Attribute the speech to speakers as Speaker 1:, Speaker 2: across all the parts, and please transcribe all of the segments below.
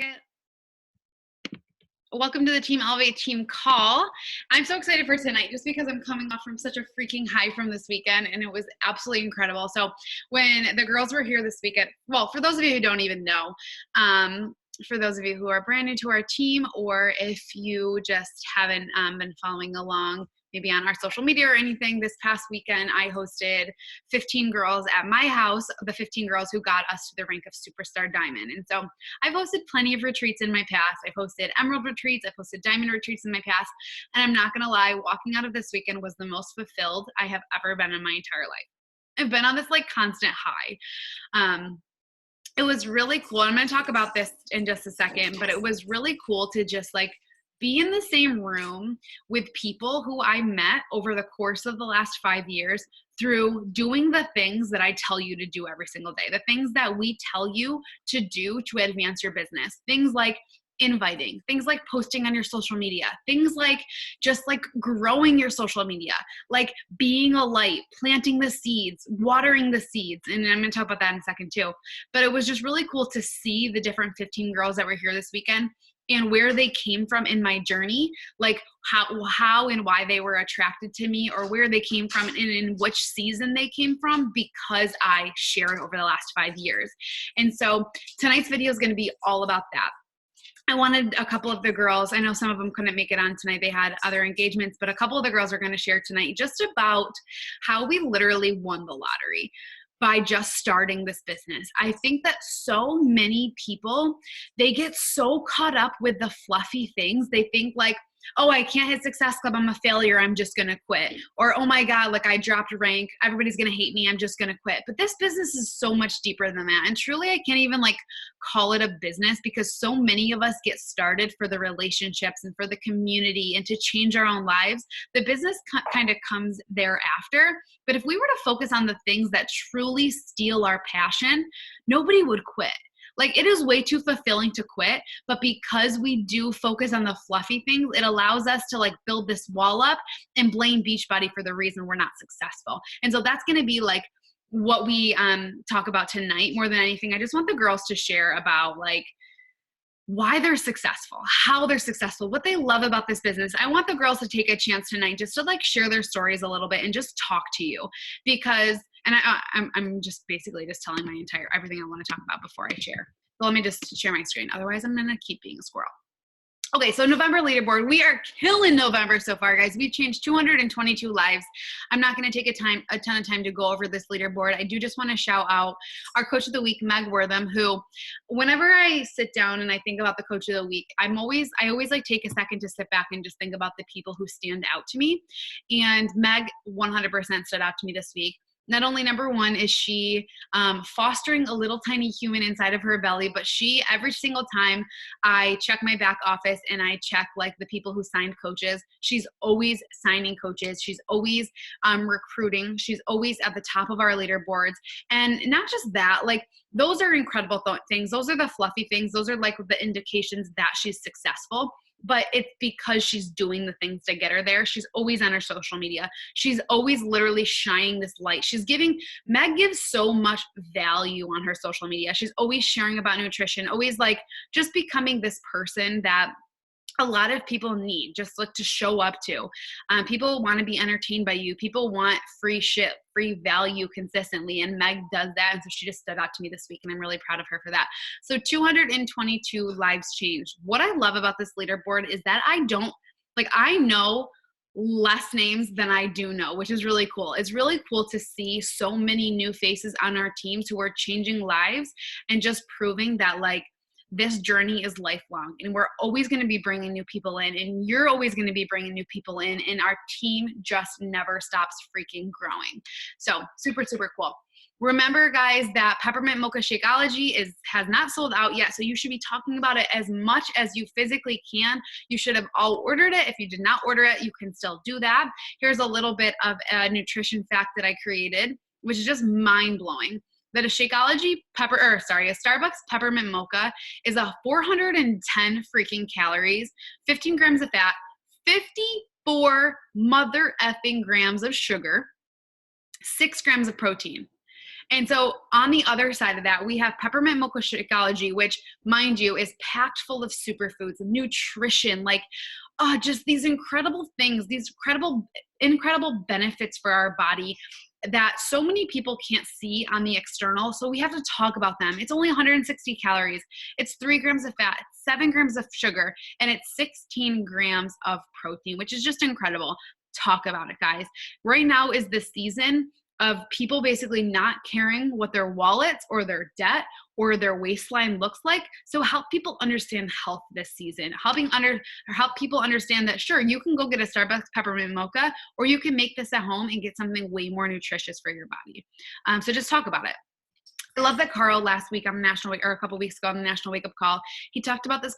Speaker 1: get Welcome to the Team Elevate team call. I'm so excited for tonight just because I'm coming off from such a freaking high from this weekend, and it was absolutely incredible. So when the girls were here this weekend, well, for those of you who don't even know, for those of you who are brand new to our team, or if you just haven't been following along maybe on our social media or anything, this past weekend I hosted 15 girls at my house, the 15 girls who got us to the rank of Superstar Diamond. And so I've hosted plenty of retreats in my past. I've hosted Emerald retreats, I've hosted Diamond retreats in my past, and I'm not gonna lie, walking out of this weekend was the most fulfilled I have ever been in my entire life. I've been on this like constant high. It was really cool. I'm going to talk about this in just a second, but it was really cool to just like be in the same room with people who I met over the course of the last 5 years through doing the things that I tell you to do every single day, the things that we tell you to do to advance your business, things like inviting, things like posting on your social media, things like just like growing your social media, like being a light, planting the seeds, watering the seeds. And I'm going to talk about that in a second too. But it was just really cool to see the different 15 girls that were here this weekend and where they came from in my journey, like how and why they were attracted to me, or where they came from and in which season they came from, because I shared over the last 5 years. And so tonight's video is going to be all about that. I wanted a couple of the girls, I know some of them couldn't make it on tonight, they had other engagements, but a couple of the girls are going to share tonight just about how we literally won the lottery by just starting this business. I think that so many people, they get so caught up with the fluffy things. They think like, oh, I can't hit Success Club, I'm a failure, I'm just gonna quit. Or, oh my God, like I dropped a rank, everybody's gonna hate me, I'm just gonna quit. But this business is so much deeper than that. And truly, I can't even like call it a business, because so many of us get started for the relationships and for the community and to change our own lives. The business kind of comes thereafter. But if we were to focus on the things that truly steal our passion, nobody would quit. Like, it is way too fulfilling to quit, but because we do focus on the fluffy things, it allows us to like build this wall up and blame Beachbody for the reason we're not successful. And so that's going to be like what we talk about tonight more than anything. I just want the girls to share about like why they're successful, how they're successful, what they love about this business. I want the girls to take a chance tonight just to like share their stories a little bit and just talk to you, because and I'm just basically just telling my entire everything I want to talk about before I share. So let me just share my screen. Otherwise, I'm going to keep being a squirrel. Okay, so November leaderboard. We are killing November so far, guys. We've changed 222 lives. I'm not going to take a ton of time to go over this leaderboard. I do just want to shout out our Coach of the Week, Meg Wortham, who, whenever I sit down and I think about the Coach of the Week, I always like take a second to sit back and just think about the people who stand out to me. And Meg 100% stood out to me this week. Not only, number one, is she fostering a little tiny human inside of her belly, but she, every single time I check my back office and I check like the people who signed coaches, she's always signing coaches. She's always recruiting. She's always at the top of our leaderboards. And not just that, like those are incredible things. Those are the fluffy things. Those are like the indications that she's successful. But it's because she's doing the things to get her there. She's always on her social media. She's always literally shining this light. Meg gives so much value on her social media. She's always sharing about nutrition, always like just becoming this person that a lot of people need, just like to show up to. People want to be entertained by you. People want free shit, free value consistently, and Meg does that. And so she just stood out to me this week, and I'm really proud of her for that. So 222 lives changed. What I love about this leaderboard is that I know less names than I do know, which is really cool. It's really cool to see so many new faces on our teams who are changing lives and just proving that like this journey is lifelong, and we're always going to be bringing new people in, and you're always going to be bringing new people in, and our team just never stops freaking growing. So super, super cool. Remember, guys, that Peppermint Mocha Shakeology has not sold out yet, so you should be talking about it as much as you physically can. You should have all ordered it. If you did not order it, you can still do that. Here's a little bit of a nutrition fact that I created, which is just mind-blowing. That a Starbucks peppermint mocha is a 410 freaking calories, 15 grams of fat, 54 mother effing grams of sugar, 6 grams of protein. And so on the other side of that, we have peppermint mocha Shakeology, which, mind you, is packed full of superfoods, nutrition, like just these incredible things, these incredible benefits for our body that so many people can't see on the external. So we have to talk about them. It's only 160 calories. It's 3 grams of fat, 7 grams of sugar, and it's 16 grams of protein, which is just incredible. Talk about it, guys. Right now is the season of people basically not caring what their wallets or their debt or their waistline looks like. So help people understand health this season, help people understand that, sure, you can go get a Starbucks peppermint mocha, or you can make this at home and get something way more nutritious for your body. So just talk about it. I love that Carl last week on the National Wake, or a couple weeks ago on the National Wake Up Call, he talked about this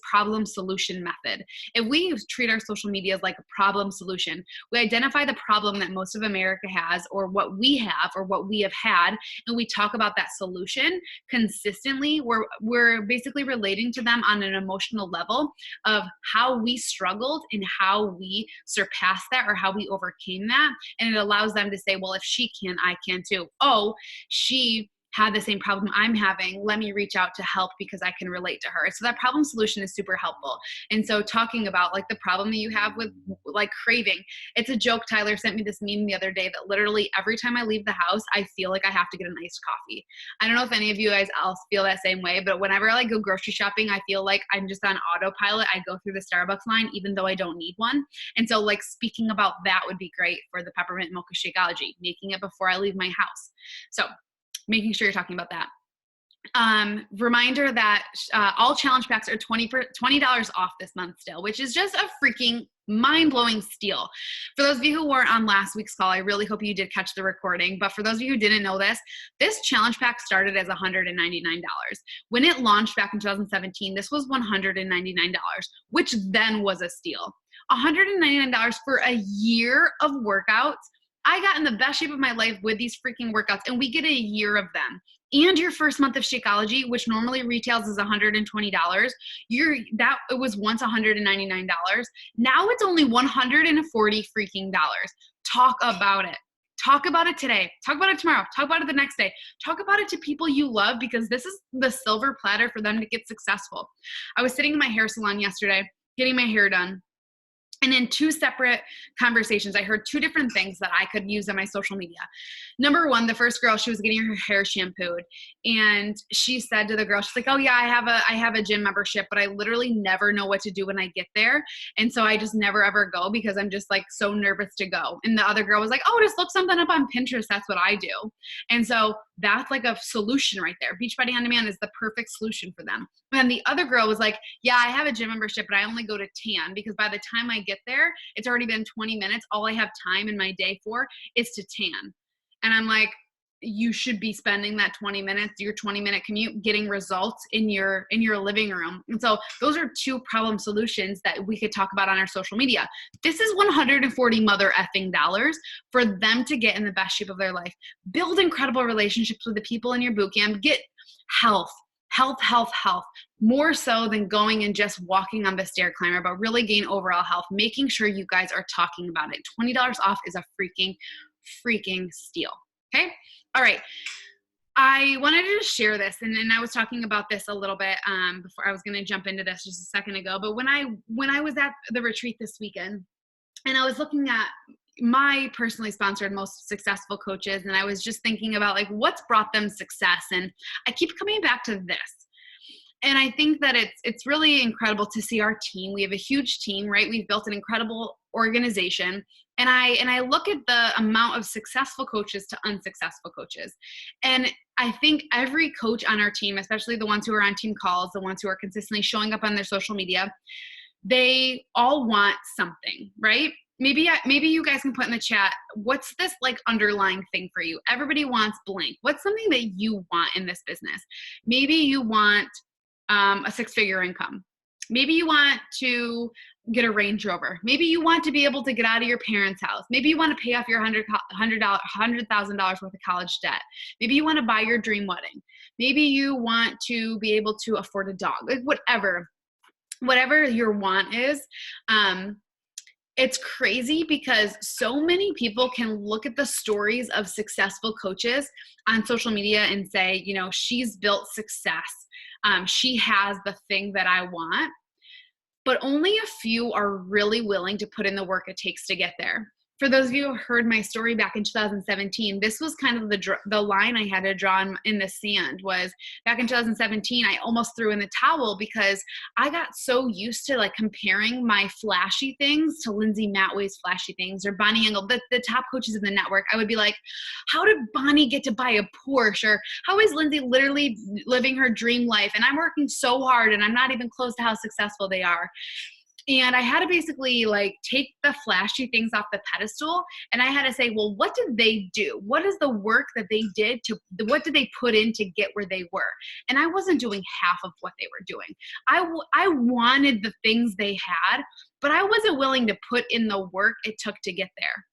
Speaker 1: problem solution method. If we treat our social media as like a problem solution, we identify the problem that most of America has, or what we have, or what we have had, and we talk about that solution consistently. We're basically relating to them on an emotional level of how we struggled and how we surpassed that, or how we overcame that. And it allows them to say, well, if she can, I can too. Oh, she had the same problem I'm having. Let me reach out to help because I can relate to her. So that problem solution is super helpful. And so talking about like the problem that you have with like craving, it's a joke. Tyler sent me this meme the other day that literally every time I leave the house, I feel like I have to get an iced coffee. I don't know if any of you guys else feel that same way, but whenever I like go grocery shopping, I feel like I'm just on autopilot. I go through the Starbucks line, even though I don't need one. And so like speaking about that would be great for the peppermint mocha Shakeology, making it before I leave my house. So making sure you're talking about that. Reminder that all challenge packs are $20 off this month still, which is just a freaking mind-blowing steal. For those of you who weren't on last week's call, I really hope you did catch the recording. But for those of you who didn't know this challenge pack started as $199. When it launched back in 2017, this was $199, which then was a steal. $199 for a year of workouts. I got in the best shape of my life with these freaking workouts, and we get a year of them. And your first month of Shakeology, which normally retails as $120, it was once $199. Now it's only $140 freaking dollars. Talk about it. Talk about it today. Talk about it tomorrow. Talk about it the next day. Talk about it to people you love, because this is the silver platter for them to get successful. I was sitting in my hair salon yesterday, getting my hair done. And in 2 separate conversations, I heard 2 different things that I could use on my social media. Number one, the first girl, she was getting her hair shampooed, and she said to the girl, she's like, oh yeah, I have a gym membership, but I literally never know what to do when I get there. And so I just never ever go because I'm just like so nervous to go. And the other girl was like, oh, just look something up on Pinterest. That's what I do. And so that's like a solution right there. Beachbody On Demand is the perfect solution for them. And then the other girl was like, yeah, I have a gym membership, but I only go to tan because by the time I get there, it's already been 20 minutes. All I have time in my day for is to tan. And I'm like, you should be spending that 20 minutes, your 20-minute commute, getting results in your living room. And so those are 2 problem solutions that we could talk about on our social media. This is 140 mother effing dollars for them to get in the best shape of their life. Build incredible relationships with the people in your boot camp. Get health, more so than going and just walking on the stair climber, but really gain overall health, making sure you guys are talking about it. $20 off is a freaking steal. Okay. All right. I wanted to just share this, and I was talking about this a little bit before I was going to jump into this just a second ago, but when I was at the retreat this weekend and I was looking at my personally sponsored most successful coaches, and I was just thinking about like what's brought them success, and I keep coming back to this. And I think that it's really incredible to see our team. We have a huge team, right? We've built an incredible organization. And I look at the amount of successful coaches to unsuccessful coaches. And I think every coach on our team, especially the ones who are on team calls, the ones who are consistently showing up on their social media, they all want something, right? Maybe you guys can put in the chat, what's this like underlying thing for you? Everybody wants blank. What's something that you want in this business? Maybe you want a 6-figure income. Maybe you want to get a Range Rover. Maybe you want to be able to get out of your parents' house. Maybe you want to pay off your $100,000 worth of college debt. Maybe you want to buy your dream wedding. Maybe you want to be able to afford a dog. Like whatever your want is, It's crazy because so many people can look at the stories of successful coaches on social media and say, you know, she's built success. She has the thing that I want. But only a few are really willing to put in the work it takes to get there. For those of you who heard my story back in 2017, this was kind of the line I had to draw in the sand. Was back in 2017, I almost threw in the towel because I got so used to like comparing my flashy things to Lindsay Matway's flashy things, or Bonnie Engel, the top coaches in the network. I would be like, how did Bonnie get to buy a Porsche? Or how is Lindsay literally living her dream life? And I'm working so hard and I'm not even close to how successful they are. And I had to basically like take the flashy things off the pedestal, and I had to say, well, what did they do? What is the work that they did what did they put in to get where they were? And I wasn't doing half of what they were doing. I wanted the things they had, but I wasn't willing to put in the work it took to get there,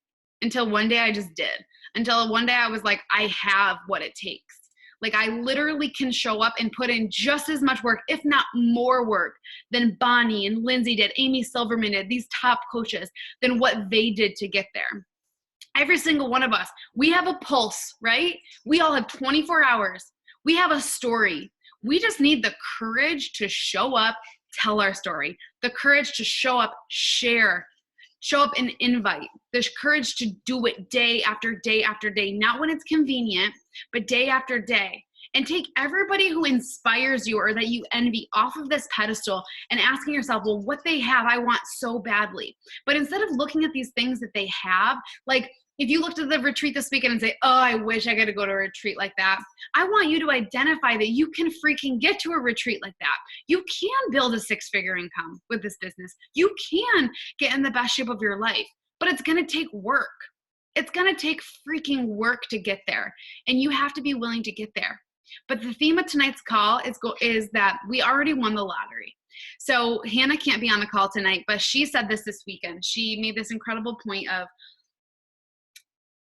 Speaker 1: until one day I just did. Until one day I was like, I have what it takes. Like I literally can show up and put in just as much work, if not more work, than Bonnie and Lindsay did, Amy Silverman did, these top coaches, than what they did to get there. Every single one of us, we have a pulse, right? We all have 24 hours. We have a story. We just need the courage to show up, tell our story, the courage to show up, share, show up and invite. There's courage to do it day after day after day, not when it's convenient, but day after day. And take everybody who inspires you or that you envy off of this pedestal and asking yourself, well, what they have, I want so badly. But instead of looking at these things that they have, like if you looked at the retreat this weekend and say, oh, I wish I could go to a retreat like that. I want you to identify that you can freaking get to a retreat like that. You can build a 6-figure income with this business. You can get in the best shape of your life, but it's going to take work. It's going to take freaking work to get there. And you have to be willing to get there. But the theme of tonight's call is that we already won the lottery. So Hannah can't be on the call tonight, but she said this weekend. She made this incredible point of,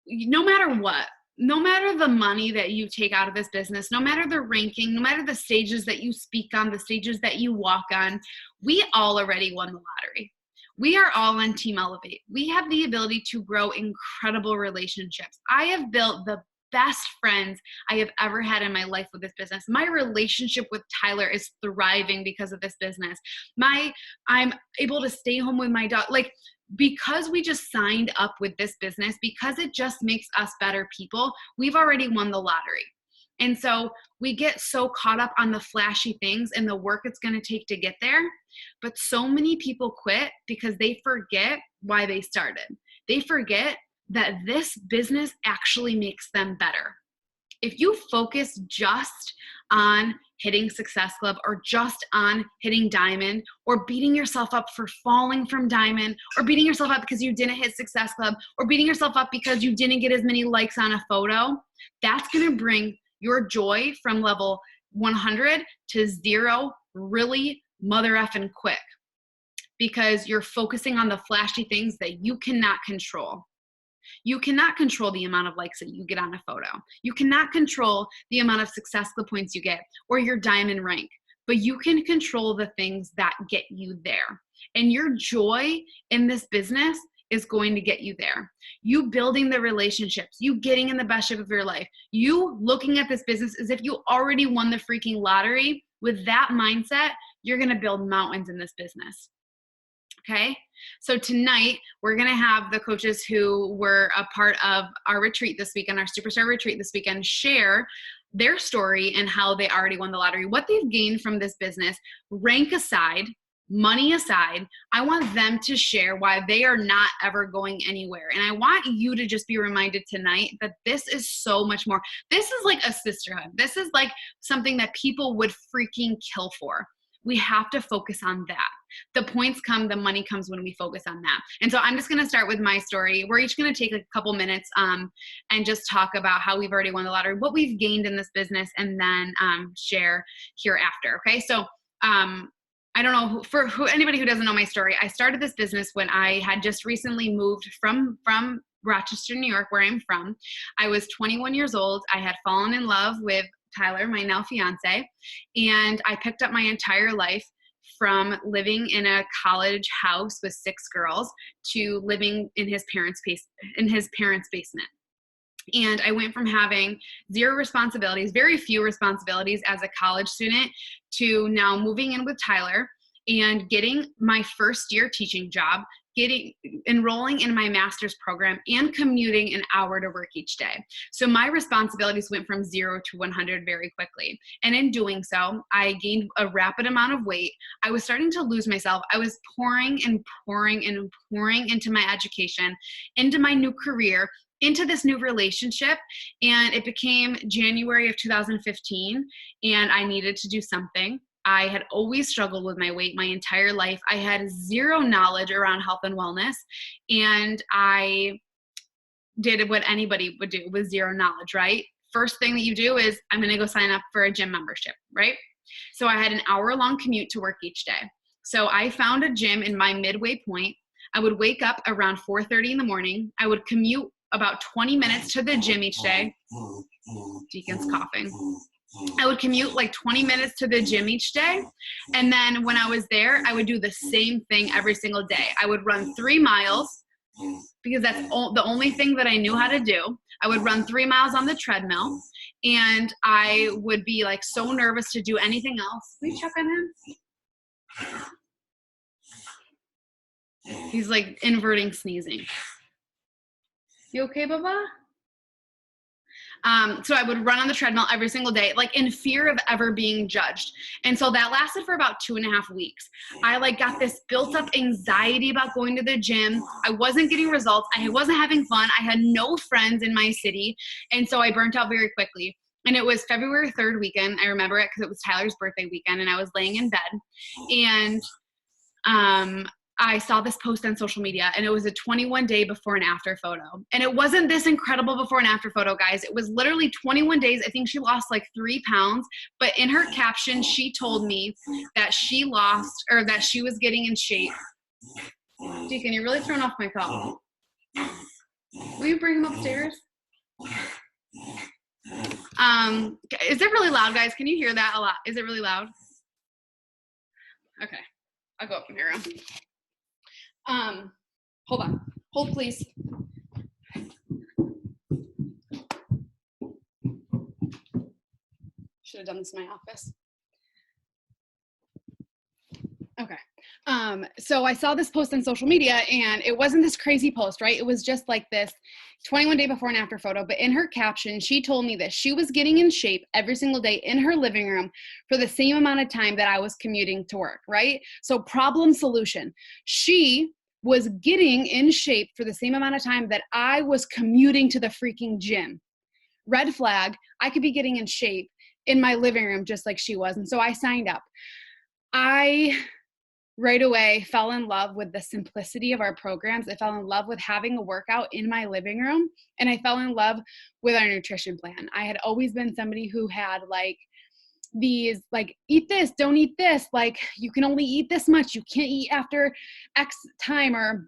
Speaker 1: no matter what, no matter the money that you take out of this business, no matter the ranking, no matter the stages that you speak on, the stages that you walk on, we all already won the lottery. We are all on Team Elevate. We have the ability to grow incredible relationships. I have built the best friends I have ever had in my life with this business. My relationship with Tyler is thriving because of this business. I'm able to stay home with my dog. Like, because we just signed up with this business, because it just makes us better people, we've already won the lottery. And so we get so caught up on the flashy things and the work it's going to take to get there. But so many people quit because they forget why they started. They forget that this business actually makes them better. If you focus just on hitting Success Club, or just on hitting Diamond, or beating yourself up for falling from Diamond, or beating yourself up because you didn't hit Success Club, or beating yourself up because you didn't get as many likes on a photo, that's going to bring your joy from level 100 to 0 really mother effing quick, because you're focusing on the flashy things that you cannot control. You cannot control the amount of likes that you get on a photo. You cannot control the amount of Success Club points you get or your Diamond rank, but you can control the things that get you there. And your joy in this business is going to get you there. You building the relationships, you getting in the best shape of your life, you looking at this business as if you already won the freaking lottery. With that mindset, you're going to build mountains in this business. Okay, so tonight we're going to have the coaches who were a part of our retreat this weekend, our superstar retreat this weekend, share their story and how they already won the lottery, what they've gained from this business, rank aside, money aside. I want them to share why they are not ever going anywhere. And I want you to just be reminded tonight that this is so much more. This is like a sisterhood. This is like something that people would freaking kill for. We have to focus on that. The points come, the money comes when we focus on that. And so I'm just going to start with my story. We're each going to take a couple minutes and just talk about how we've already won the lottery, what we've gained in this business, and then share hereafter. Okay. So I don't know, for anybody who doesn't know my story, I started this business when I had just recently moved from Rochester, New York, where I'm from. I was 21 years old. I had fallen in love with Tyler, my now fiance, and I picked up my entire life from living in a college house with 6 girls to living in his parents' basement. And I went from having 0 responsibilities, very few responsibilities as a college student, to now moving in with Tyler and getting my first year teaching job, enrolling in my master's program, and commuting an hour to work each day. So my responsibilities went from 0 to 100 very quickly. And in doing so, I gained a rapid amount of weight. I was starting to lose myself. I was pouring and pouring and pouring into my education, into my new career, into this new relationship. And it became January of 2015, and I needed to do something. I had always struggled with my weight my entire life. I had 0 knowledge around health and wellness, and I did what anybody would do with 0 knowledge, right? First thing that you do is, I'm going to go sign up for a gym membership, right? So I had an hour-long commute to work each day. So I found a gym in my midway point. I would wake up around 4:30 in the morning. I would commute about 20 minutes to the gym each day. Deacon's coughing. I would commute like 20 minutes to the gym each day. And then when I was there, I would do the same thing every single day. I would run 3 miles because that's the only thing that I knew how to do. I would run 3 miles on the treadmill, and I would be like so nervous to do anything else. Can we check on him? He's like inverting sneezing. You okay, Baba? So I would run on the treadmill every single day, like in fear of ever being judged. And so that lasted for about 2.5 weeks. I like got this built up anxiety about going to the gym. I wasn't getting results. I wasn't having fun. I had no friends in my city. And so I burnt out very quickly. And it was February 3rd weekend. I remember it because it was Tyler's birthday weekend, and I was laying in bed, and I saw this post on social media, and it was a 21-day before and after photo. And it wasn't this incredible before and after photo, guys. It was literally 21 days. I think she lost like 3 pounds. But in her caption, she told me that she lost, or that she was getting in shape. Deacon, you're really throwing off my phone. Will you bring him upstairs? Is it really loud, guys? Can you hear that a lot? Is it really loud? Okay. I'll go up from here. Hold on. Hold, please. Should have done this in my office. Okay. So I saw this post on social media, and it wasn't this crazy post, right? It was just like this 21-day before and after photo. But in her caption, she told me that she was getting in shape every single day in her living room for the same amount of time that I was commuting to work, right? So problem solution. She was getting in shape for the same amount of time that I was commuting to the freaking gym. Red flag. I could be getting in shape in my living room just like she was. And so I signed up. I right away fell in love with the simplicity of our programs. I fell in love with having a workout in my living room, and I fell in love with our nutrition plan. I had always been somebody who had like these like, eat this, don't eat this, like you can only eat this much, you can't eat after X time, or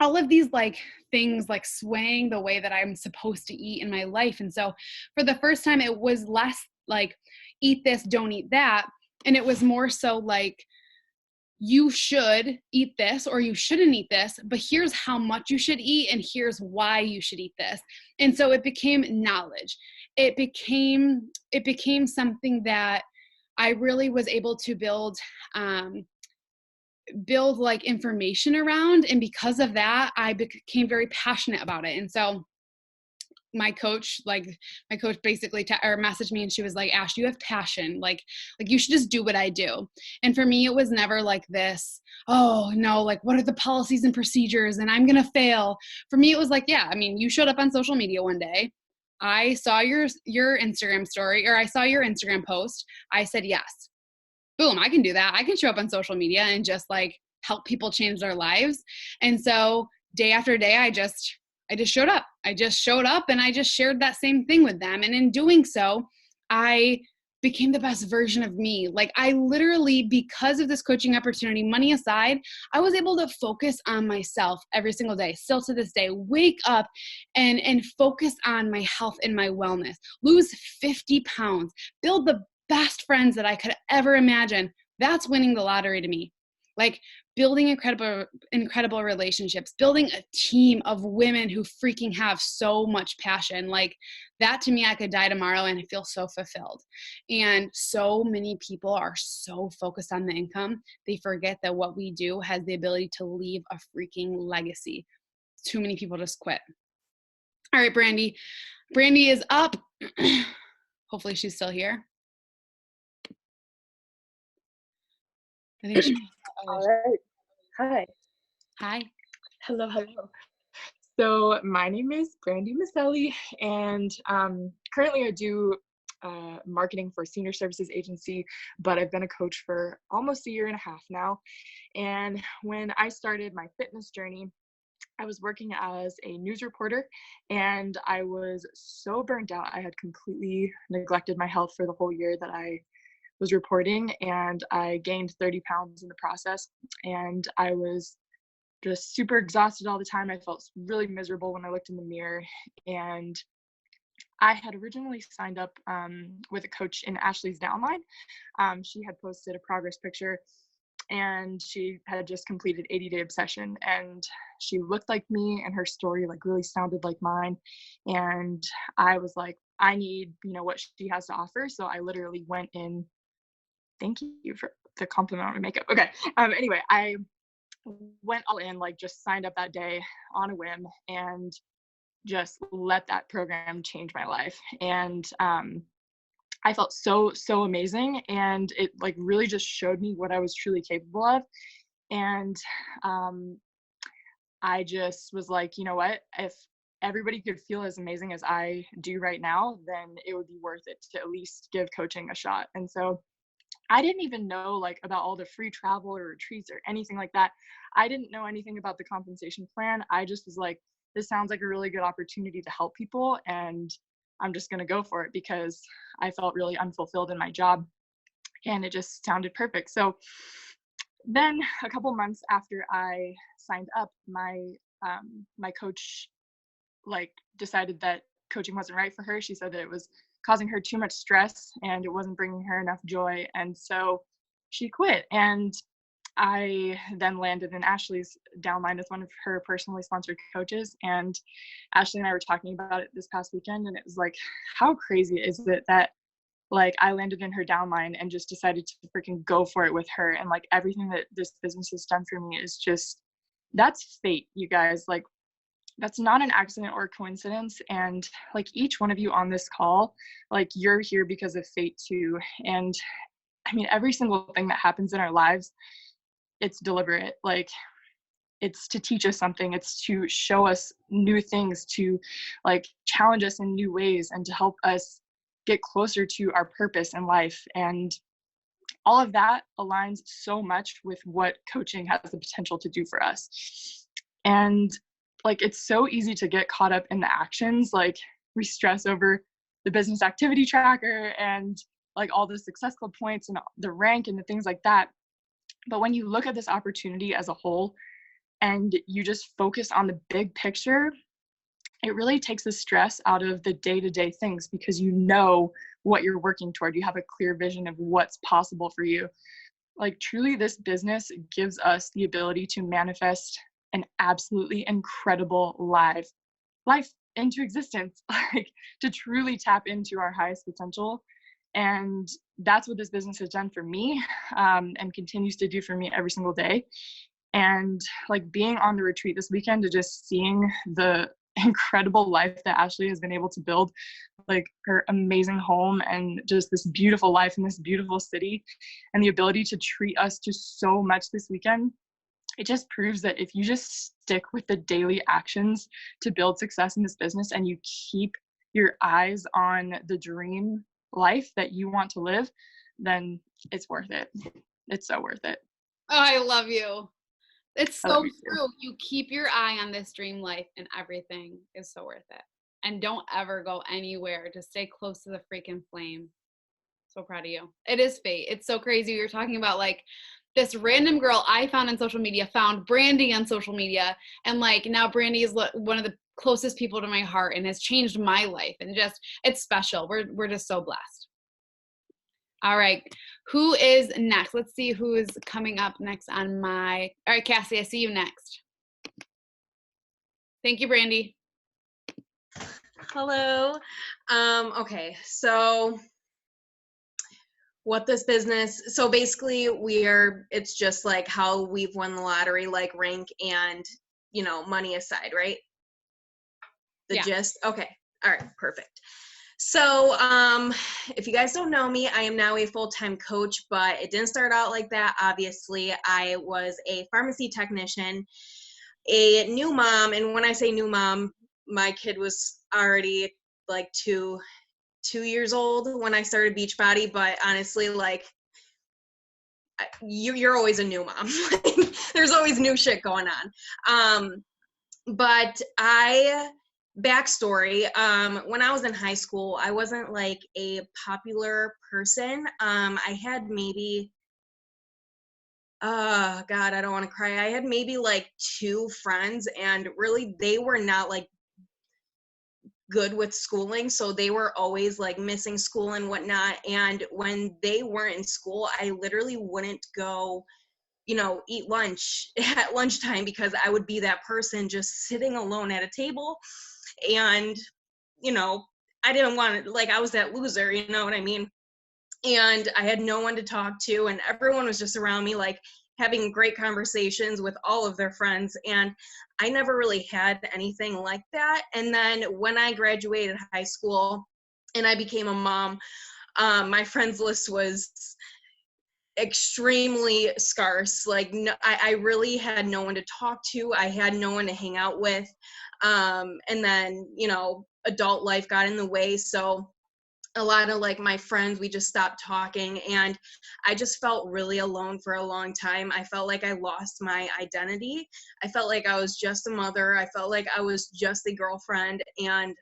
Speaker 1: all of these like things like swaying the way that I'm supposed to eat in my life. And so for the first time, it was less like eat this, don't eat that. And it was more so like, you should eat this or you shouldn't eat this, but here's how much you should eat and here's why you should eat this. And so it became knowledge. It became something that I really was able to build like information around. And because of that, I became very passionate about it. And so my coach basically messaged me, and she was like, Ash, you have passion. Like you should just do what I do. And for me, it was never like this, oh no, like what are the policies and procedures and I'm going to fail. For me, it was like, yeah, I mean, you showed up on social media one day. I saw your Instagram story, or I saw your Instagram post. I said, yes, boom, I can do that. I can show up on social media and just like help people change their lives. And so day after day, I just showed up. I just showed up and I just shared that same thing with them. And in doing so, I became the best version of me. Like I literally, because of this coaching opportunity, money aside, I was able to focus on myself every single day. Still to this day, wake up and focus on my health and my wellness, lose 50 pounds, build the best friends that I could ever imagine That's winning the lottery to me. Like building incredible relationships, building a team of women who freaking have so much passion. Like that to me, I could die tomorrow and I feel so fulfilled. And so many people are so focused on the income, they forget that what we do has the ability to leave a freaking legacy. Too many people just quit. All right, Brandy. Brandy is up. Hopefully she's still here. I think she.
Speaker 2: All right. Hi.
Speaker 1: Hi.
Speaker 2: Hello. So my name is Brandy Maselli, and currently I do marketing for a senior services agency, but I've been a coach for almost a year and a half now. And when I started my fitness journey, I was working as a news reporter, and I was so burnt out. I had completely neglected my health for the whole year that I was reporting, and I gained 30 pounds in the process. And I was just super exhausted all the time. I felt really miserable when I looked in the mirror. And I had originally signed up with a coach in Ashley's downline. She had posted a progress picture, and she had just completed 80-day obsession, and she looked like me, and her story like really sounded like mine. And I was like, I need, what she has to offer. So I literally went in. Thank you for the compliment on my makeup. Okay. Anyway, I went all in, like just signed up that day on a whim, and just let that program change my life. And I felt so amazing, and it like really just showed me what I was truly capable of. And I just was like, you know what, if everybody could feel as amazing as I do right now, then it would be worth it to at least give coaching a shot. And so I didn't even know like about all the free travel or retreats or anything like that. I didn't know anything about the compensation plan. I just was like, this sounds like a really good opportunity to help people, and I'm just going to go for it because I felt really unfulfilled in my job, and it just sounded perfect. So then a couple months after I signed up, my coach like decided that coaching wasn't right for her. She said that it was causing her too much stress and it wasn't bringing her enough joy. And so she quit. And I then landed in Ashley's downline as one of her personally sponsored coaches. And Ashley and I were talking about it this past weekend. And it was like, how crazy is it that like I landed in her downline and just decided to freaking go for it with her. And like everything that this business has done for me is just, that's fate, you guys. Like that's not an accident or coincidence. And like each one of you on this call, like you're here because of fate too. And I mean, every single thing that happens in our lives, it's deliberate. Like it's to teach us something. It's to show us new things, to like challenge us in new ways, and to help us get closer to our purpose in life. And all of that aligns so much with what coaching has the potential to do for us. And like it's so easy to get caught up in the actions. Like we stress over the business activity tracker and like all the successful points and the rank and the things like that. But when you look at this opportunity as a whole and you just focus on the big picture, it really takes the stress out of the day-to-day things because you know what you're working toward. You have a clear vision of what's possible for you. Like truly, this business gives us the ability to manifest an absolutely incredible life into existence, like to truly tap into our highest potential. And that's what this business has done for me, and continues to do for me every single day. And like being on the retreat this weekend, to just seeing the incredible life that Ashley has been able to build, like her amazing home and just this beautiful life in this beautiful city, and the ability to treat us to so much this weekend, it just proves that if you just stick with the daily actions to build success in this business and you keep your eyes on the dream life that you want to live, then it's worth it. It's so worth it.
Speaker 1: Oh, I love you. It's so
Speaker 2: you
Speaker 1: true. You keep your eye on this dream life and everything is so worth it. And don't ever go anywhere. Just stay close to the freaking flame. So proud of you. It is fate. It's so crazy. You're talking about like this random girl I found on social media, found Brandy on social media. And like now Brandy is one of the closest people to my heart and has changed my life. And just, it's special. We're just so blessed. All right. Who is next? Let's see who is coming up next on my. All right, Cassie, I see you next. Thank you, Brandy.
Speaker 3: Hello. Okay, so what this business, so basically it's just like how we've won the lottery, like rank and, money aside, right? The gist? Okay. All right, perfect. So, if you guys don't know me, I am now a full-time coach, but it didn't start out like that. Obviously, I was a pharmacy technician, a new mom, and when I say new mom, my kid was already like 2 years old when I started Beachbody, but honestly, like, you're always a new mom. There's always new shit going on. But backstory, when I was in high school, I wasn't like a popular person. I had maybe, God, I don't want to cry. I had maybe like 2 friends, and really they were not like good with schooling, so they were always like missing school and whatnot. And when they weren't in school, I literally wouldn't go, eat lunch at lunchtime, because I would be that person just sitting alone at a table. And I didn't want to, like, I was that loser, you know what I mean? And I had no one to talk to, and everyone was just around me, like, having great conversations with all of their friends, and I never really had anything like that. And then when I graduated high school and I became a mom, my friends list was extremely scarce. Like, no, I really had no one to talk to. I had no one to hang out with. And then, adult life got in the way. So a lot of like my friends, we just stopped talking, and I just felt really alone for a long time. I felt like I lost my identity. I felt like I was just a mother. I felt like I was just a girlfriend, and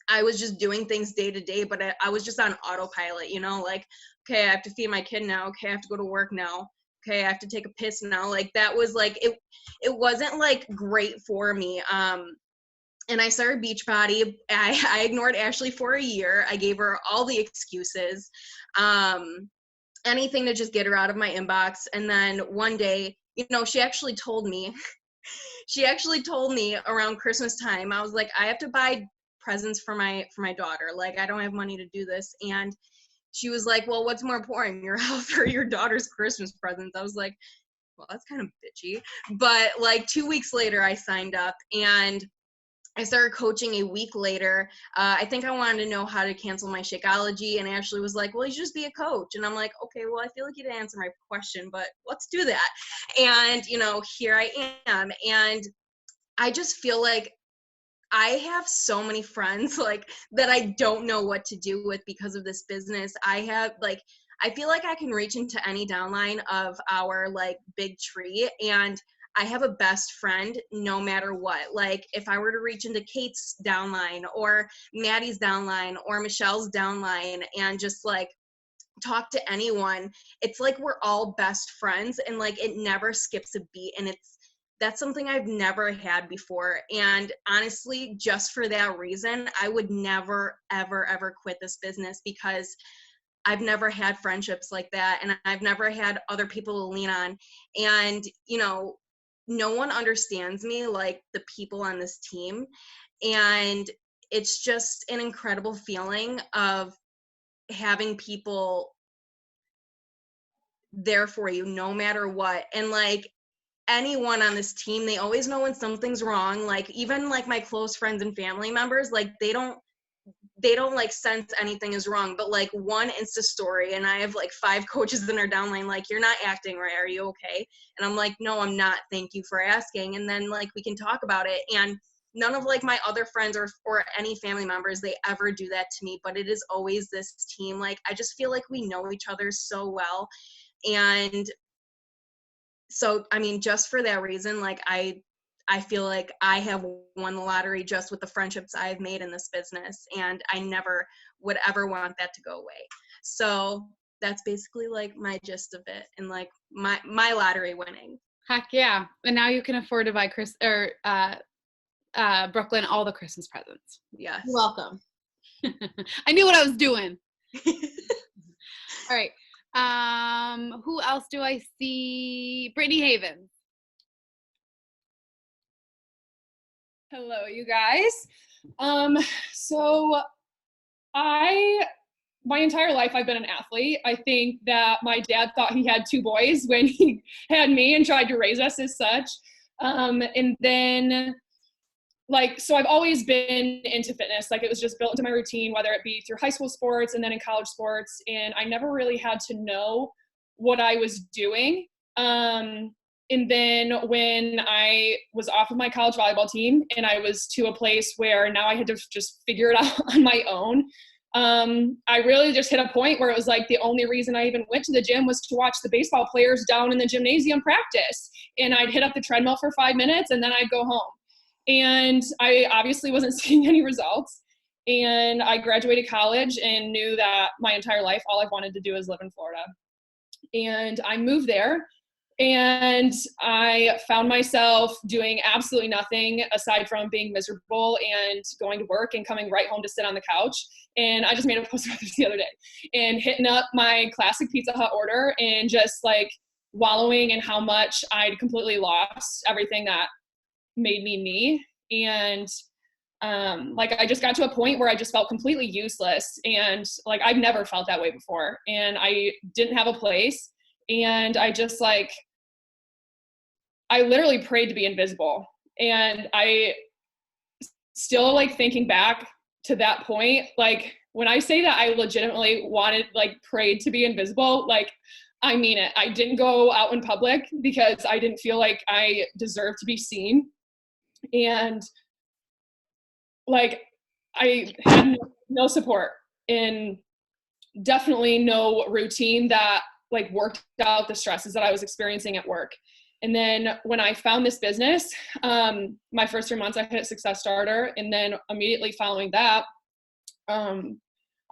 Speaker 3: I was just doing things day to day, but I was just on autopilot, like, okay, I have to feed my kid now. Okay, I have to go to work now. Okay, I have to take a piss now. Like, that was like, it wasn't like great for me. And I started Beachbody. I ignored Ashley for a year. I gave her all the excuses, anything to just get her out of my inbox. And then one day, she actually told me, around Christmas time, I was like, I have to buy presents for my daughter. Like, I don't have money to do this. And she was like, well, what's more important, your health or your daughter's Christmas presents? I was like, well, that's kind of bitchy. But like 2 weeks later, I signed up, and I started coaching a week later. I think I wanted to know how to cancel my Shakeology, and Ashley was like, well, you should just be a coach. And I'm like, okay, well, I feel like you didn't answer my question, but let's do that. And, here I am. And I just feel like I have so many friends like that I don't know what to do with because of this business. I feel like I can reach into any downline of our like big tree, and I have a best friend no matter what. Like, if I were to reach into Kate's downline or Maddie's downline or Michelle's downline and just like talk to anyone, it's like we're all best friends, and like it never skips a beat. And that's something I've never had before. And honestly, just for that reason, I would never, ever, ever quit this business, because I've never had friendships like that, and I've never had other people to lean on. And, no one understands me like the people on this team. And it's just an incredible feeling of having people there for you no matter what. And like, anyone on this team, they always know when something's wrong. Like, even like my close friends and family members, like they don't like sense anything is wrong, but like one Insta story, and I have like 5 coaches in our downline, like, you're not acting right, are you okay? And I'm like, no, I'm not, thank you for asking. And then like we can talk about it. And none of like my other friends or any family members, they ever do that to me, but it is always this team. Like, I just feel like we know each other so well. And so, I mean, just for that reason, like, I feel like I have won the lottery just with the friendships I've made in this business, and I never would ever want that to go away. So that's basically like my gist of it, and like my lottery winning.
Speaker 1: Heck yeah. And now you can afford to buy Brooklyn all the Christmas presents.
Speaker 3: Yes.
Speaker 1: You're welcome. I knew what I was doing. All right. Who else do I see? Brittany Havens.
Speaker 4: Hello, you guys. So my entire life I've been an athlete. I think that my dad thought he had two boys when he had me and tried to raise us as such. And then so I've always been into fitness. Like, it was just built into my routine, whether it be through high school sports and then in college sports. And I never really had to know what I was doing. And then when I was off of my college volleyball team and I was to a place where now I had to just figure it out on my own, I really just hit a point where it was like the only reason I even went to the gym was to watch the baseball players down in the gymnasium practice. And I'd hit up the treadmill for 5 minutes and then I'd go home. And I obviously wasn't seeing any results. And I graduated college and knew that my entire life, all I've wanted to do is live in Florida. And I moved there. And I found myself doing absolutely nothing aside from being miserable and going to work and coming right home to sit on the couch. And I just made a post about this the other day and hitting up my classic Pizza Hut order and just like wallowing in how much I'd completely lost everything that made me me. And I just got to a point where I just felt completely useless. And like, I've never felt that way before. And I didn't have a place. And I just I literally prayed to be invisible. And I still thinking back to that point, when I say that I legitimately prayed to be invisible, I mean it. I didn't go out in public because I didn't feel like I deserved to be seen. And I had no support and definitely no routine that worked out the stresses that I was experiencing at work. And then when I found this business, my first 3 months I hit Success Starter. And then immediately following that, on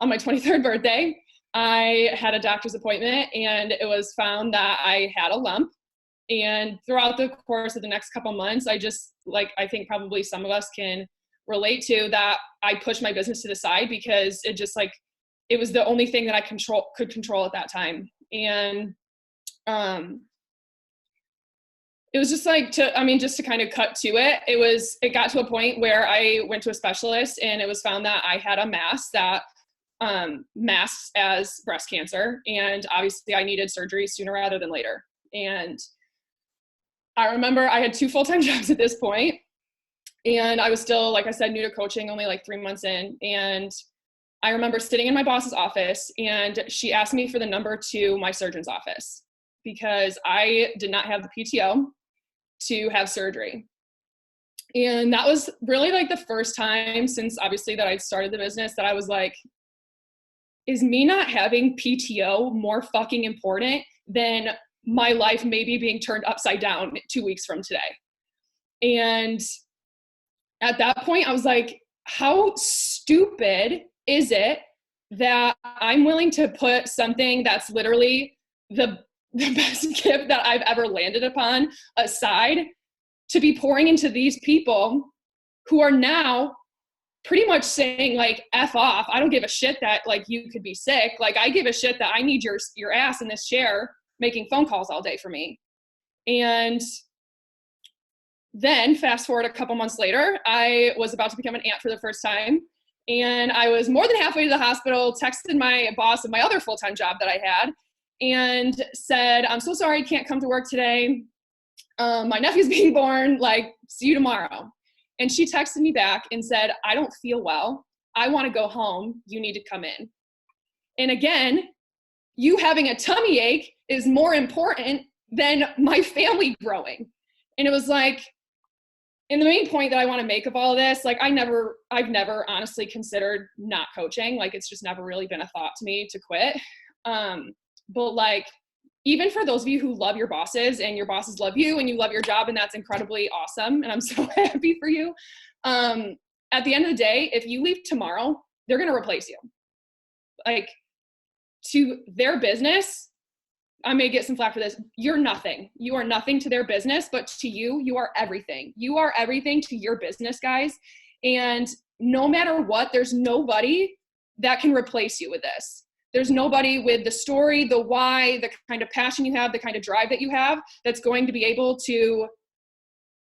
Speaker 4: my 23rd birthday, I had a doctor's appointment and it was found that I had a lump. And throughout the course of the next couple months, I just I think probably some of us can relate to that. I pushed my business to the side because it just it was the only thing that I could control at that time. And it was just just to kind of cut to it, it got to a point where I went to a specialist and it was found that I had a mass that masked as breast cancer. And obviously I needed surgery sooner rather than later. And I remember I had 2 full-time jobs at this point, and I was still, like I said, new to coaching, only 3 months in. And I remember sitting in my boss's office and she asked me for the number to my surgeon's office because I did not have the PTO to have surgery. And that was really the first time since obviously that I'd started the business that I was like, is me not having PTO more fucking important than my life maybe being turned upside down 2 weeks from today? And at that point I was like, how stupid is it that I'm willing to put something that's literally the best gift that I've ever landed upon aside to be pouring into these people who are now pretty much saying F off. I don't give a shit that you could be sick. I give a shit that I need your ass in this chair making phone calls all day for me. And then fast forward a couple months later, I was about to become an aunt for the first time. And I was more than halfway to the hospital, texted my boss of my other full-time job that I had and said, I'm so sorry I can't come to work today. My nephew's being born, see you tomorrow. And she texted me back and said, I don't feel well. I want to go home. You need to come in. And again, you having a tummy ache is more important than my family growing. And it was and the main point that I want to make of all of this, I've never honestly considered not coaching. It's just never really been a thought to me to quit. But even for those of you who love your bosses and your bosses love you and you love your job, and that's incredibly awesome, and I'm so happy for you. At the end of the day, if you leave tomorrow, they're going to replace you. To their business, I may get some flack for this. You're nothing. You are nothing to their business, but to you, you are everything. You are everything to your business, guys. And no matter what, there's nobody that can replace you with this. there's nobody with the story, the why, the kind of passion you have, the kind of drive that you have that's going to be able to,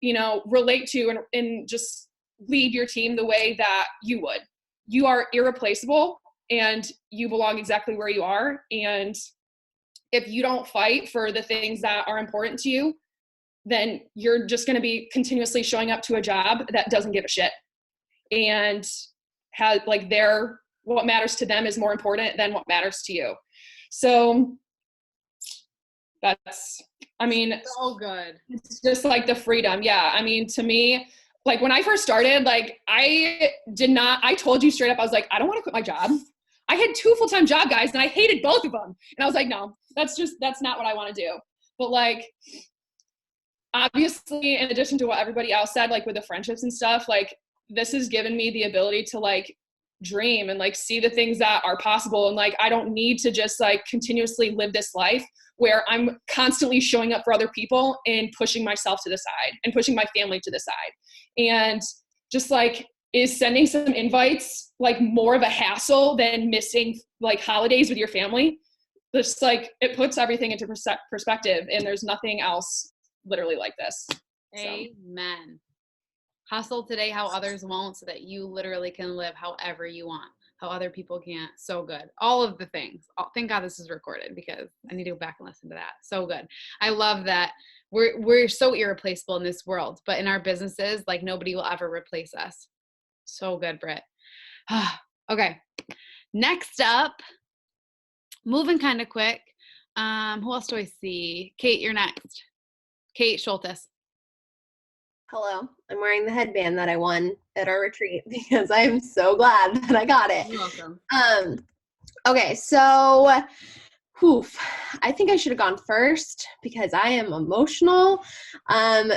Speaker 4: you know, relate to and just lead your team the way that you would. You are irreplaceable and you belong exactly where you are. And if you don't fight for the things that are important to you, then you're just going to be continuously showing up to a job that doesn't give a shit and has like what matters to them is more important than what matters to you. So that's, I mean,
Speaker 1: So good.
Speaker 4: it's just like the freedom. Yeah. I mean, to me, like when I first started, like I told you straight up, I was like, I don't want to quit my job. I had 2 full-time job guys and I hated both of them. And I was like, no, that's not what I want to do. But like, obviously, in addition to what everybody else said, like with the friendships and stuff, like this has given me the ability to like dream and like see the things that are possible. And like, I don't need to just like continuously live this life where I'm constantly showing up for other people and pushing myself to the side and pushing my family to the side. And just like, is sending some invites like more of a hassle than missing like holidays with your family? Just like, it puts everything into perspective, and there's nothing else literally like this.
Speaker 1: Amen. Hustle today how others won't, so that you literally can live however you want, how other people can't. So good. All of the things. Thank God this is recorded because I need to go back and listen to that. So good. I love that we're so irreplaceable in this world, but in our businesses, like nobody will ever replace us. So good, Britt. Okay. Next up, moving kind of quick. Who else do I see? Kate, you're next. Kate Schultes.
Speaker 5: Hello. I'm wearing the headband that I won at our retreat because I'm so glad that I got it.
Speaker 1: You're welcome.
Speaker 5: Okay, so I think I should have gone first because I am emotional.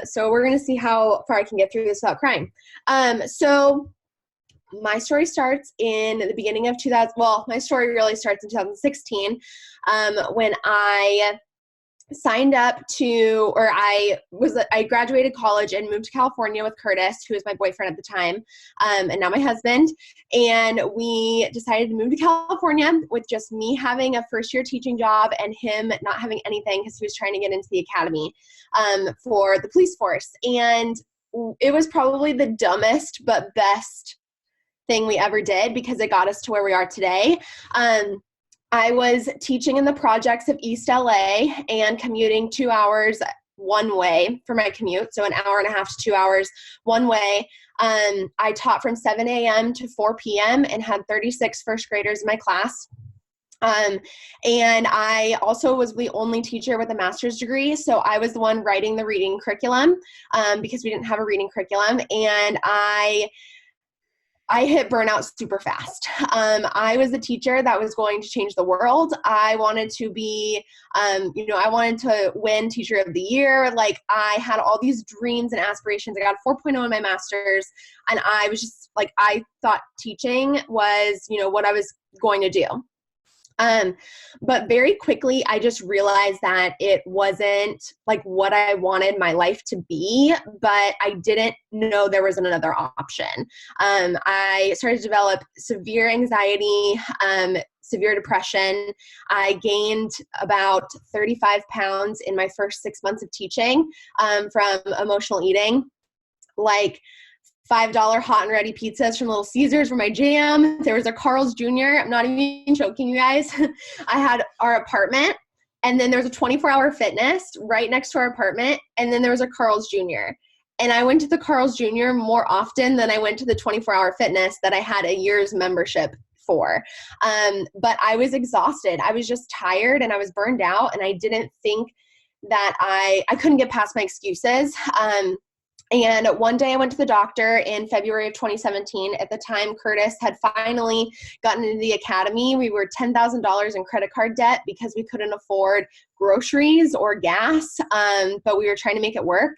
Speaker 5: So we're going to see how far I can get through this without crying. So my story starts in the beginning of my story really starts in 2016 when I signed up I graduated college and moved to California with Curtis, who was my boyfriend at the time, and now my husband. And we decided to move to California with just me having a first-year teaching job and him not having anything because he was trying to get into the academy for the police force. And it was probably the dumbest but best thing we ever did because it got us to where we are today. I was teaching in the projects of East LA and commuting 2 hours one way for my commute. So an hour and a half to 2 hours one way. I taught from 7 a.m. to 4 p.m. and had 36 first graders in my class. And I also was the only teacher with a master's degree. So I was the one writing the reading curriculum because we didn't have a reading curriculum. And I hit burnout super fast. I was the teacher that was going to change the world. I wanted to be, I wanted to win Teacher of the Year. Like I had all these dreams and aspirations. I got a 4.0 in my master's, and I was just like, I thought teaching was, what I was going to do. But very quickly, I just realized that it wasn't like what I wanted my life to be, but I didn't know there was another option. I started to develop severe anxiety, severe depression. I gained about 35 pounds in my first 6 months of teaching, from emotional eating. Like $5 hot and ready pizzas from Little Caesars were my jam. There was a Carl's Jr. I'm not even joking, you guys. I had our apartment, and then there was a 24-hour fitness right next to our apartment, and then there was a Carl's Jr. And I went to the Carl's Jr. more often than I went to the 24-hour fitness that I had a year's membership for. But I was exhausted. I was just tired, and I was burned out, and I didn't think that I couldn't get past my excuses. And one day I went to the doctor in February of 2017. At the time, Curtis had finally gotten into the academy. We were $10,000 in credit card debt because we couldn't afford groceries or gas, but we were trying to make it work.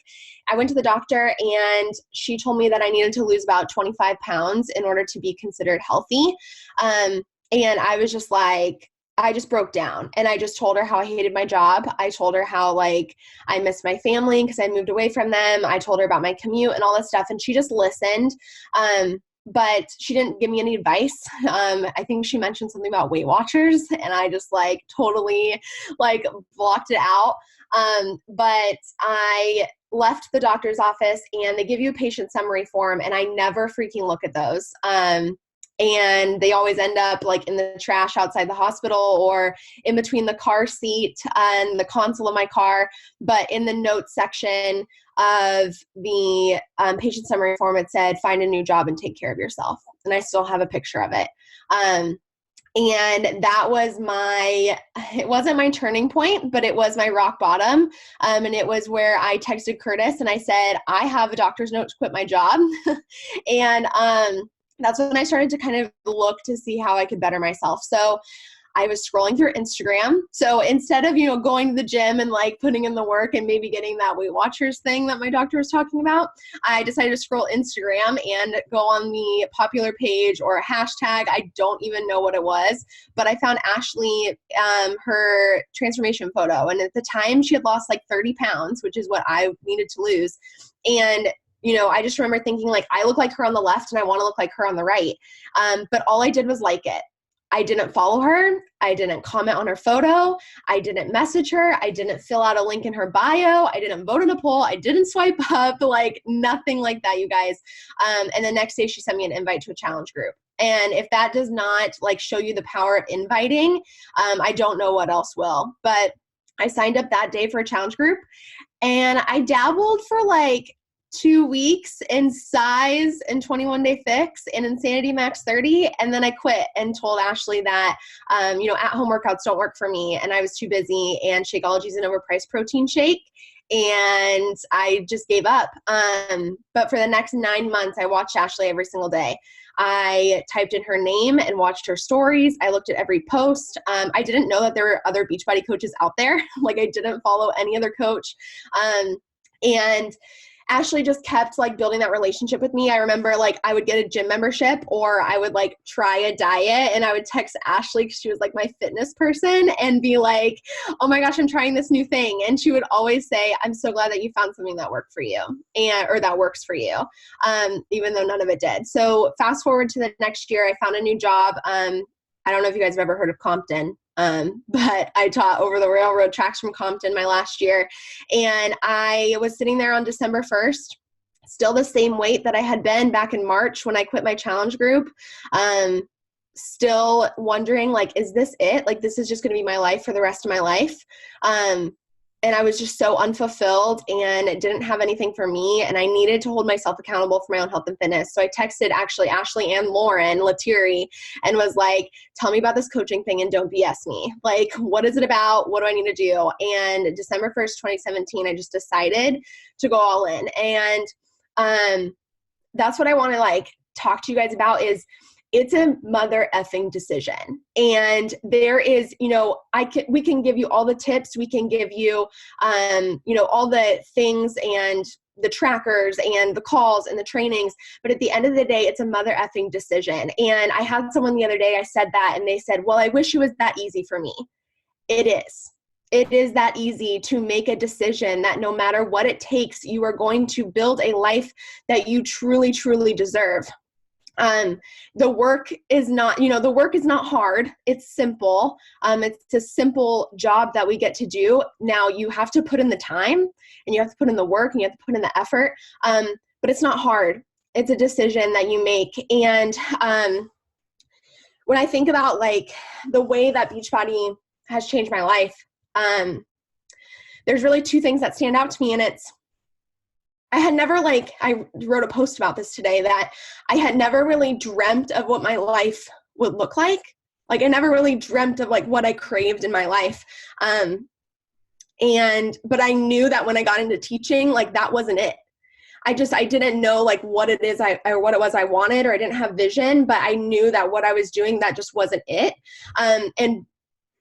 Speaker 5: I went to the doctor, and she told me that I needed to lose about 25 pounds in order to be considered healthy. And I was just like, I just broke down, and I just told her how I hated my job. I told her how I missed my family because I moved away from them. I told her about my commute and all this stuff, and she just listened. but she didn't give me any advice. I think she mentioned something about Weight Watchers, and I just like totally like blocked it out. But I left the doctor's office, and they give you a patient summary form, and I never freaking look at those. And they always end up like in the trash outside the hospital or in between the car seat and the console of my car. But in the notes section of the patient summary form, it said, find a new job and take care of yourself. And I still have a picture of it. And that was it wasn't my turning point, but it was my rock bottom. And it was where I texted Curtis and I said, I have a doctor's note to quit my job. And that's when I started to kind of look to see how I could better myself. So I was scrolling through Instagram. So instead of, going to the gym and like putting in the work and maybe getting that Weight Watchers thing that my doctor was talking about, I decided to scroll Instagram and go on the popular page or a hashtag. I don't even know what it was, but I found Ashley, her transformation photo. And at the time she had lost like 30 pounds, which is what I needed to lose. And I just remember thinking like, I look like her on the left and I want to look like her on the right. But all I did was like it. I didn't follow her. I didn't comment on her photo. I didn't message her. I didn't fill out a link in her bio. I didn't vote in a poll. I didn't swipe up, like nothing like that, you guys. And the next day she sent me an invite to a challenge group. And if that does not like show you the power of inviting, I don't know what else will. But I signed up that day for a challenge group and I dabbled for like 2 weeks in Size and 21 Day Fix and Insanity Max 30. And then I quit and told Ashley that, at-home workouts don't work for me. And I was too busy, and Shakeology is an overpriced protein shake. And I just gave up. But for the next 9 months, I watched Ashley every single day. I typed in her name and watched her stories. I looked at every post. I didn't know that there were other Beachbody coaches out there. Like I didn't follow any other coach. And Ashley just kept like building that relationship with me. I remember like I would get a gym membership or I would like try a diet and I would text Ashley because she was like my fitness person and be like, oh my gosh, I'm trying this new thing. And she would always say, I'm so glad that you found something that worked for you or that works for you, even though none of it did. So fast forward to the next year, I found a new job. I don't know if you guys have ever heard of Compton. But I taught over the railroad tracks from Compton my last year. And I was sitting there on December 1st, still the same weight that I had been back in March when I quit my challenge group. Still wondering, like, is this it? Like, this is just going to be my life for the rest of my life. And I was just so unfulfilled and it didn't have anything for me. And I needed to hold myself accountable for my own health and fitness. So I texted actually Ashley and Lauren Letieri and was like, tell me about this coaching thing and don't BS me. Like, what is it about? What do I need to do? And December 1st, 2017, I just decided to go all in. And that's what I want to like talk to you guys about is it's a mother effing decision. And there is, we can give you all the tips. We can give you, all the things and the trackers and the calls and the trainings. But at the end of the day, it's a mother effing decision. And I had someone the other day, I said that, and they said, well, I wish it was that easy for me. It is. It is that easy to make a decision that no matter what it takes, you are going to build a life that you truly, truly deserve. The work is not, the work is not hard. It's simple. It's a simple job that we get to do. Now you have to put in the time and you have to put in the work and you have to put in the effort. But it's not hard. It's a decision that you make. And, when I think about like the way that Beachbody has changed my life, there's really two things that stand out to me. And it's, I had never I wrote a post about this today that I had never really dreamt of what my life would look like. Like I never really dreamt of like what I craved in my life. But I knew that when I got into teaching, like that wasn't it. I didn't know like what it is or what it was I wanted, or I didn't have vision, but I knew that what I was doing, that just wasn't it.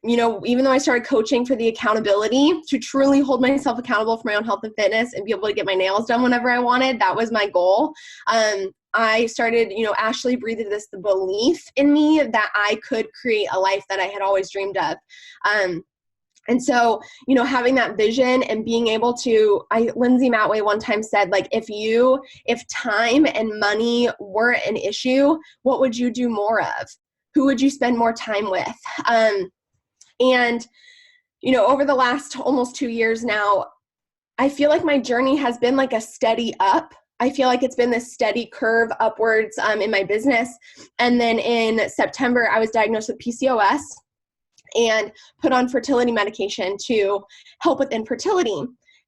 Speaker 5: Even though I started coaching for the accountability to truly hold myself accountable for my own health and fitness and be able to get my nails done whenever I wanted, that was my goal. I started, Ashley breathed this belief in me that I could create a life that I had always dreamed of. And so, having that vision and being able to, Lindsay Matway one time said, like, if time and money weren't an issue, what would you do more of? Who would you spend more time with? And, over the last almost 2 years now, I feel like my journey has been like a steady up. I feel like it's been this steady curve upwards in my business. And then in September, I was diagnosed with PCOS and put on fertility medication to help with infertility.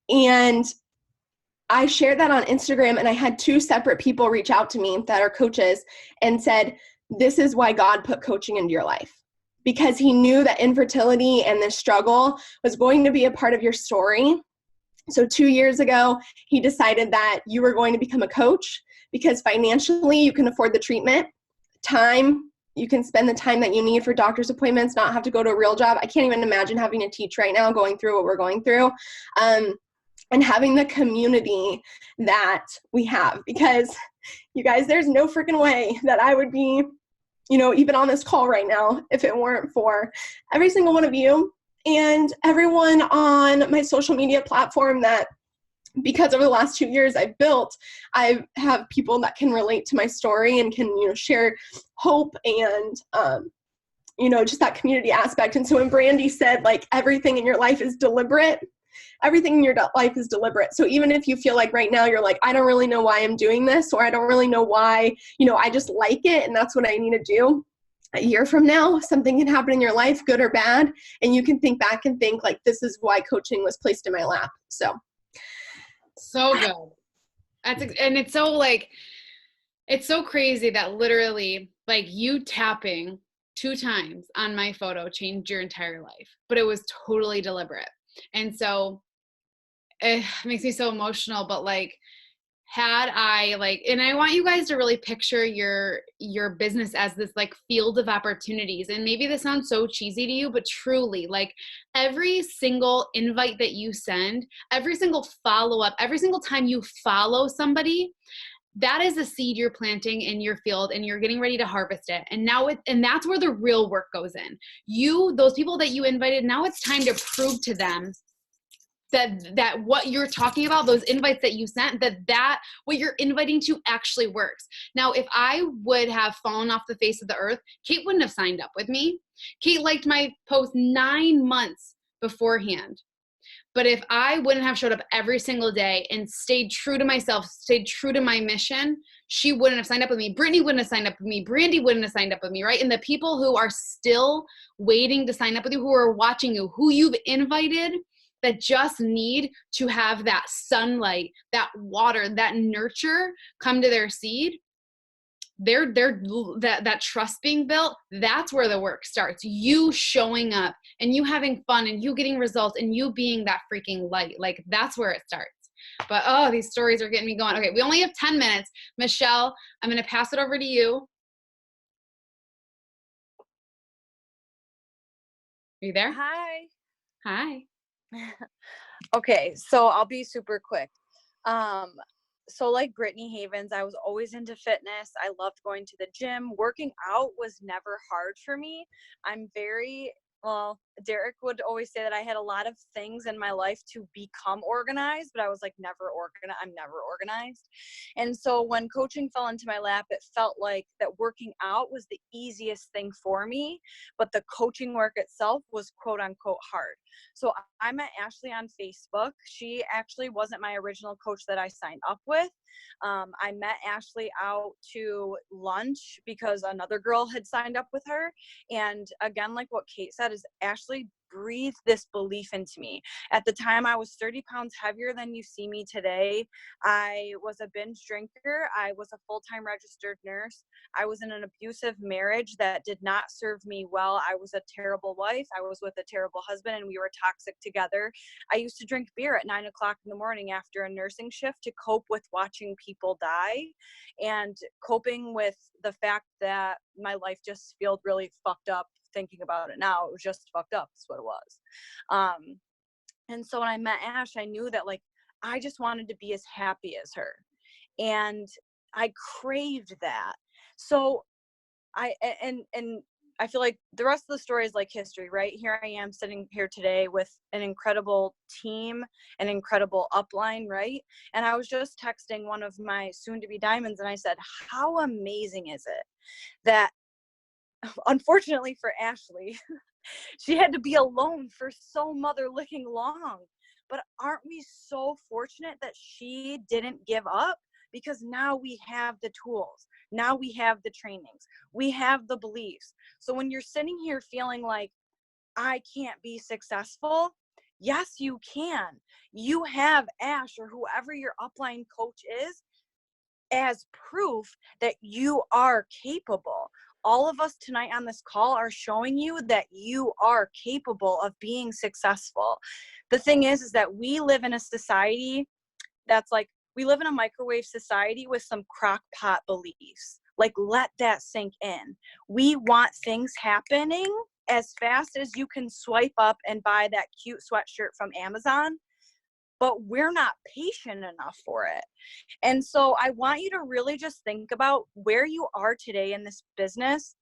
Speaker 5: And I shared that on Instagram, and I had 2 separate people reach out to me that are coaches and said, this is why God put coaching into your life, because he knew that infertility and this struggle was going to be a part of your story. So 2 years ago, he decided that you were going to become a coach because financially you can afford the treatment. Time, you can spend the time that you need for doctor's appointments, not have to go to a real job. I can't even imagine having to teach right now, going through what we're going through, and having the community that we have. Because you guys, there's no freaking way that I would be, even on this call right now if it weren't for every single one of you and everyone on my social media platform that, because over the last 2 years I've built, I have people that can relate to my story and can, share hope and, just that community aspect. And so when Brandy said, like, everything in your life is deliberate, everything in your life is deliberate. So even if you feel like right now you're like, I don't really know why I'm doing this, or I don't really know why, I just like it and that's what I need to do. A year from now, something can happen in your life, good or bad, and you can think back and think, like, this is why coaching was placed in my lap.
Speaker 1: So good. And it's so, like, it's so crazy that literally, like, you tapping 2 times on my photo changed your entire life, but it was totally deliberate. And so it makes me so emotional, but, like, had I, like, and I want you guys to really picture your business as this, like, field of opportunities. And maybe this sounds so cheesy to you, but truly, like, every single invite that you send, every single follow-up, every single time you follow somebody, that is a seed you're planting in your field, and you're getting ready to harvest it. And now and that's where the real work goes in. Those people that you invited, now it's time to prove to them that what you're talking about, those invites that you sent, that what you're inviting to actually works. Now, if I would have fallen off the face of the earth, Kate wouldn't have signed up with me. Kate liked my post 9 months beforehand. But if I wouldn't have showed up every single day and stayed true to myself, stayed true to my mission, she wouldn't have signed up with me. Brittany wouldn't have signed up with me. Brandy wouldn't have signed up with me, right? And the people who are still waiting to sign up with you, who are watching you, who you've invited, that just need to have that sunlight, that water, that nurture come to their seed, that trust being built, that's where the work starts. You showing up and you having fun and you getting results and you being that freaking light. Like, that's where it starts. But oh, these stories are getting me going. Okay, we only have 10 minutes. Michelle, I'm going to pass it over to you. Are you there?
Speaker 6: Hi.
Speaker 1: Hi.
Speaker 6: Okay, so I'll be super quick. So like Brittany Havens, I was always into fitness. I loved going to the gym. Working out was never hard for me. Derek would always say that I had a lot of things in my life to become organized, but I was like I'm never organized. And so when coaching fell into my lap, it felt like that working out was the easiest thing for me, but the coaching work itself was quote unquote hard. So I met Ashley on Facebook. She actually wasn't my original coach that I signed up with. I met Ashley out to lunch because another girl had signed up with her. And again, like what Kate said, is Ashley breathed this belief into me. At the time, I was 30 pounds heavier than you see me today. I was a binge drinker. I was a full-time registered nurse. I was in an abusive marriage that did not serve me well. I was a terrible wife. I was with a terrible husband, and we were toxic together. I used to drink beer at 9 o'clock in the morning after a nursing shift to cope with watching people die and coping with the fact that my life just felt really fucked up. Thinking about it now, it was just fucked up. That's what it was. And so when I met Ash, I knew that like I just wanted to be as happy as her, and I craved that. So I feel like the rest of the story is like history, right? Here I am sitting here today with an incredible team, an incredible upline, right? And I was just texting one of my soon-to-be diamonds, and I said, how amazing is it that, unfortunately for Ashley, she had to be alone for so mother-licking long. But aren't we so fortunate that she didn't give up? Because now we have the tools. Now we have the trainings. We have the beliefs. So when you're sitting here feeling like, I can't be successful, yes, you can. You have Ash or whoever your upline coach is as proof that you are capable. All of us tonight on this call are showing you that you are capable of being successful. The thing is that we live in a society that's like, we live in a microwave society with some crock pot beliefs. Like, let that sink in. We want things happening as fast as you can swipe up and buy that cute sweatshirt from Amazon, but we're not patient enough for it. And so I want you to really just think about where you are today in this business.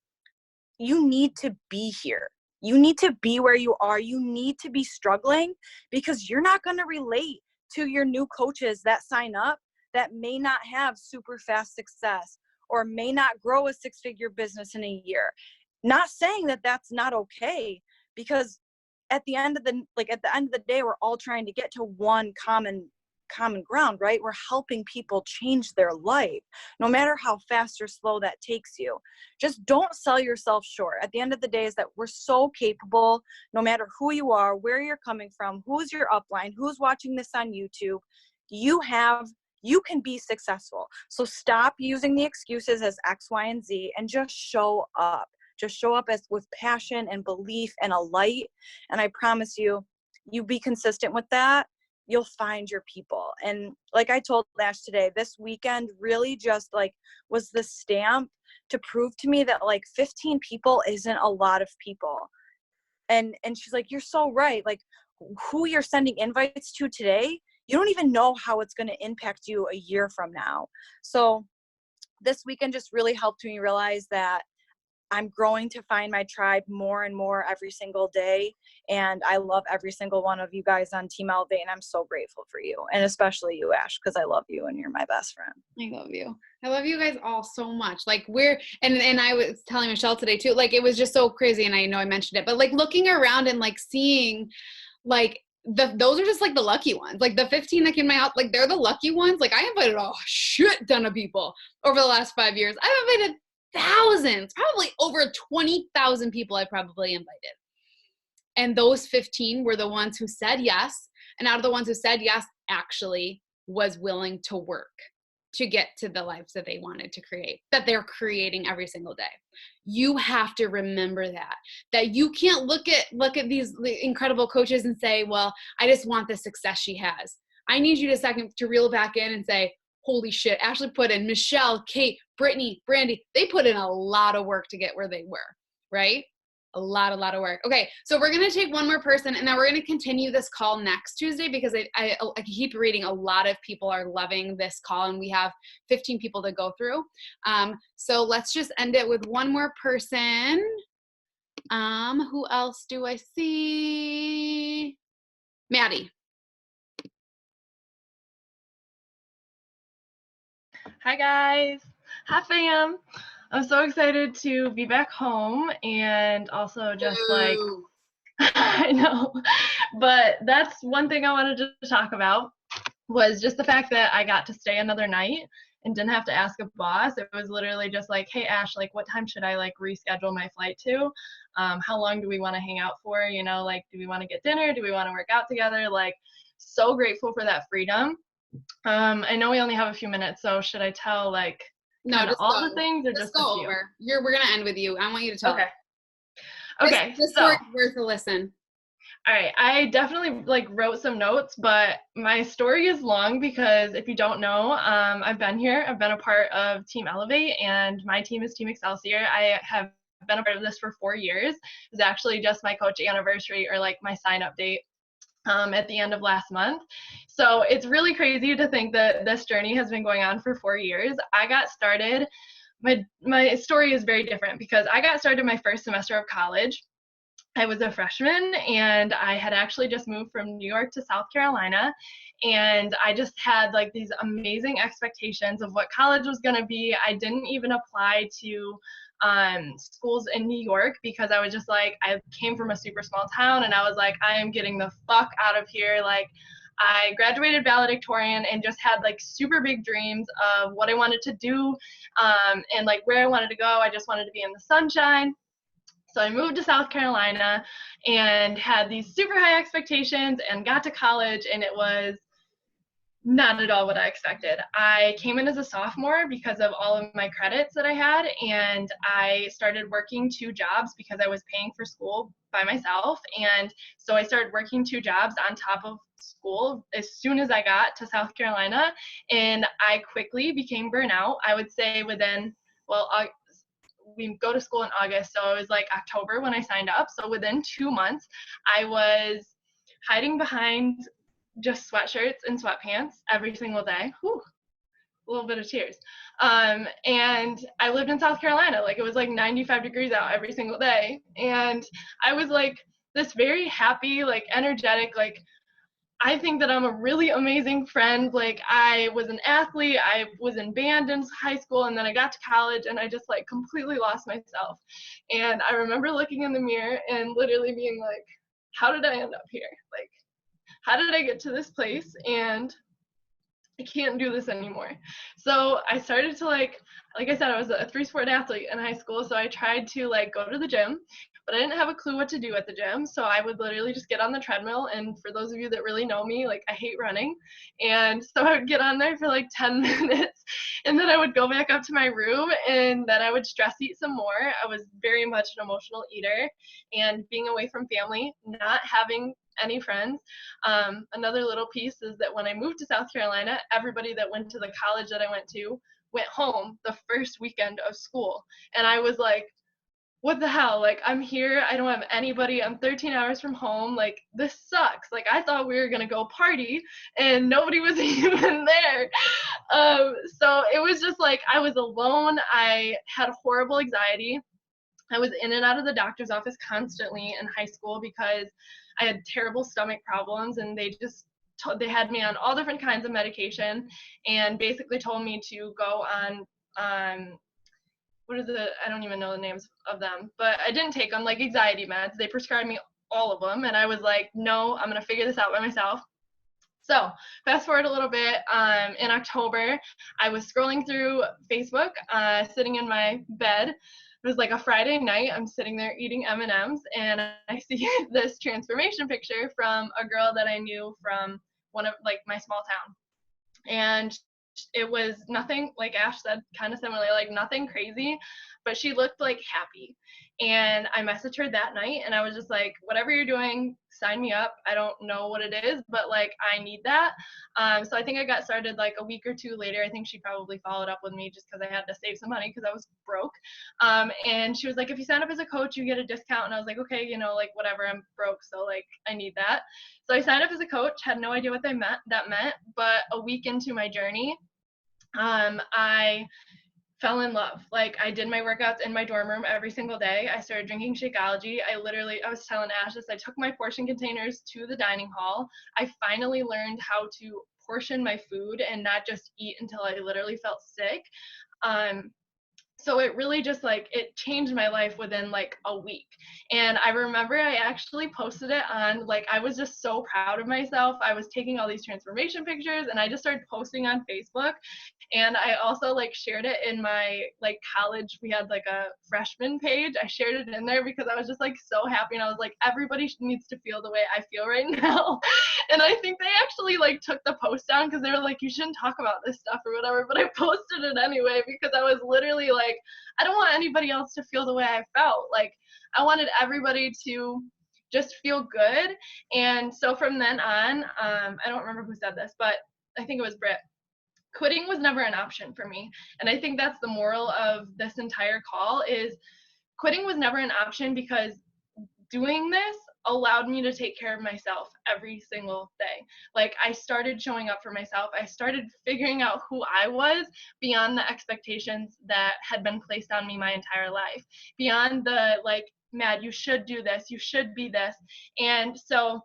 Speaker 6: You need to be here. You need to be where you are. You need to be struggling, because you're not going to relate to your new coaches that sign up that may not have super fast success or may not grow a 6-figure business in a year. Not saying that that's not okay, because at the end of the day, we're all trying to get to one common ground, right? We're helping people change their life, no matter how fast or slow that takes you. Just don't sell yourself short. At the end of the day, is that we're so capable, no matter who you are, where you're coming from, who's your upline, who's watching this on YouTube. You can be successful. So stop using the excuses as X, Y, and Z, and just show up. Just show up with passion and belief and a light. And I promise you, you be consistent with that, you'll find your people. And like I told Ash today, this weekend really just like was the stamp to prove to me that like 15 people isn't a lot of people. And she's like, you're so right. Like, who you're sending invites to today, you don't even know how it's going to impact you a year from now. So this weekend just really helped me realize that I'm growing to find my tribe more and more every single day. And I love every single one of you guys on Team Elevate. And I'm so grateful for you. And especially you, Ash, because I love you and you're my best friend.
Speaker 1: I love you. I love you guys all so much. Like and I was telling Michelle today too, like it was just so crazy. And I know I mentioned it, but like looking around and like seeing like those are just like the lucky ones. Like the 15 that came to my house, like they're the lucky ones. Like I invited a shit ton of people over the last 5 years. I've invited thousands, probably over 20,000 people I probably invited. And those 15 were the ones who said yes. And out of the ones who said yes, actually was willing to work to get to the lives that they wanted to create, that they're creating every single day. You have to remember that you can't look at these incredible coaches and say, well, I just want the success she has. I need you to reel back in and say, holy shit, Ashley put in, Michelle, Kate, Brittany, Brandy, they put in a lot of work to get where they were, right? A lot of work. Okay, so we're going to take one more person, and then we're going to continue this call next Tuesday, because I keep reading a lot of people are loving this call, and we have 15 people to go through. So let's just end it with one more person. Who else do I see? Maddie.
Speaker 7: Hi guys. Hi fam. I'm so excited to be back home, and also just like I know, but that's one thing I wanted to talk about, was just the fact that I got to stay another night and didn't have to ask a boss. It was literally just like, hey Ash, like what time should I like reschedule my flight to? How long do we want to hang out for? You know, like do we want to get dinner? Do we want to work out together? Like, so grateful for that freedom. I know we only have a few minutes, so should I tell like
Speaker 1: just
Speaker 7: all the things, or just
Speaker 1: go
Speaker 7: a few?
Speaker 1: over. We're gonna end with you. I want you to tell.
Speaker 7: Okay.
Speaker 1: This story is worth a listen.
Speaker 7: All right, I definitely like wrote some notes, but my story is long because if you don't know, I've been here. I've been a part of Team Elevate, and my team is Team Excelsior. I have been a part of this for 4 years. It was actually just my coach anniversary, or like my sign up date. At the end of last month. So it's really crazy to think that this journey has been going on for 4 years. I got started my story is very different because I got started my first semester of college. I was a freshman and I had actually just moved from New York to South Carolina, and I just had like these amazing expectations of what college was going to be. I didn't even apply to schools in New York because I was just like, I came from a super small town and I was like, I am getting the fuck out of here. Like, I graduated valedictorian and just had like super big dreams of what I wanted to do, and like where I wanted to go. I just wanted to be in the sunshine. So I moved to South Carolina and had these super high expectations and got to college, and it was not at all what I expected. I came in as a sophomore because of all of my credits that I had, and I started working 2 jobs because I was paying for school by myself. And so I started working 2 jobs on top of school as soon as I got to South Carolina, and I quickly became burnout. I would say within, well, we go to school in August, so it was like October when I signed up. So within 2 months, I was hiding behind just sweatshirts and sweatpants every single day. Whew, a little bit of tears. And I lived in South Carolina. Like, it was like 95 degrees out every single day. And I was like this very happy, like energetic, like, I think that I'm a really amazing friend. Like, I was an athlete, I was in band in high school, and then I got to college and I just like completely lost myself. And I remember looking in the mirror and literally being like, how did I end up here? Like, how did I get to this place? And I can't do this anymore. So I started to like I said, I was a 3-sport athlete in high school. So I tried to like go to the gym, but I didn't have a clue what to do at the gym. So I would literally just get on the treadmill. And for those of you that really know me, like, I hate running. And so I would get on there for like 10 minutes, and then I would go back up to my room, and then I would stress eat some more. I was very much an emotional eater, and being away from family, not having any friends. Another little piece is that when I moved to South Carolina, everybody that went to the college that I went to went home the first weekend of school. And I was like, what the hell? Like, I'm here, I don't have anybody, I'm 13 hours from home, like, this sucks. Like, I thought we were gonna go party, and nobody was even there. So it was just like, I was alone, I had horrible anxiety. I was in and out of the doctor's office constantly in high school because I had terrible stomach problems, and they had me on all different kinds of medication, and basically told me to go on I don't even know the names of them, but I didn't take them, like anxiety meds. They prescribed me all of them, and I was like, no, I'm gonna figure this out by myself. So fast forward a little bit, in October, I was scrolling through Facebook, sitting in my bed. It was like a Friday night. I'm sitting there eating M&Ms, and I see this transformation picture from a girl that I knew from one of like my small town. And it was nothing, like Ash said, kind of similar, like nothing crazy, but she looked like happy. And I messaged her that night, and I was just like, whatever you're doing, sign me up. I don't know what it is, but like, I need that. So I think I got started like a week or 2 later. I think she probably followed up with me just because I had to save some money because I was broke. And she was like, if you sign up as a coach, you get a discount. And I was like, okay, like whatever, I'm broke, so like I need that. So I signed up as a coach, had no idea what that meant, but a week into my journey, I fell in love. Like, I did my workouts in my dorm room every single day. I started drinking Shakeology. I was telling Ash this, I took my portion containers to the dining hall. I finally learned how to portion my food and not just eat until I literally felt sick. So it really just like, it changed my life within like a week. And I remember I actually posted it on, like, I was just so proud of myself. I was taking all these transformation pictures, and I just started posting on Facebook. And I also like shared it in my like college, we had like a freshman page. I shared it in there because I was just like so happy, and I was like, everybody needs to feel the way I feel right now. And I think they actually like took the post down because they were like, you shouldn't talk about this stuff or whatever, but I posted it anyway because I was literally like, I don't want anybody else to feel the way I felt. Like, I wanted everybody to just feel good. And so from then on, I don't remember who said this, but I think it was Britt. Quitting was never an option for me. And I think that's the moral of this entire call is quitting was never an option, because doing this allowed me to take care of myself every single day. Like, I started showing up for myself. I started figuring out who I was beyond the expectations that had been placed on me my entire life, beyond the, like, Mad, you should do this, you should be this. And so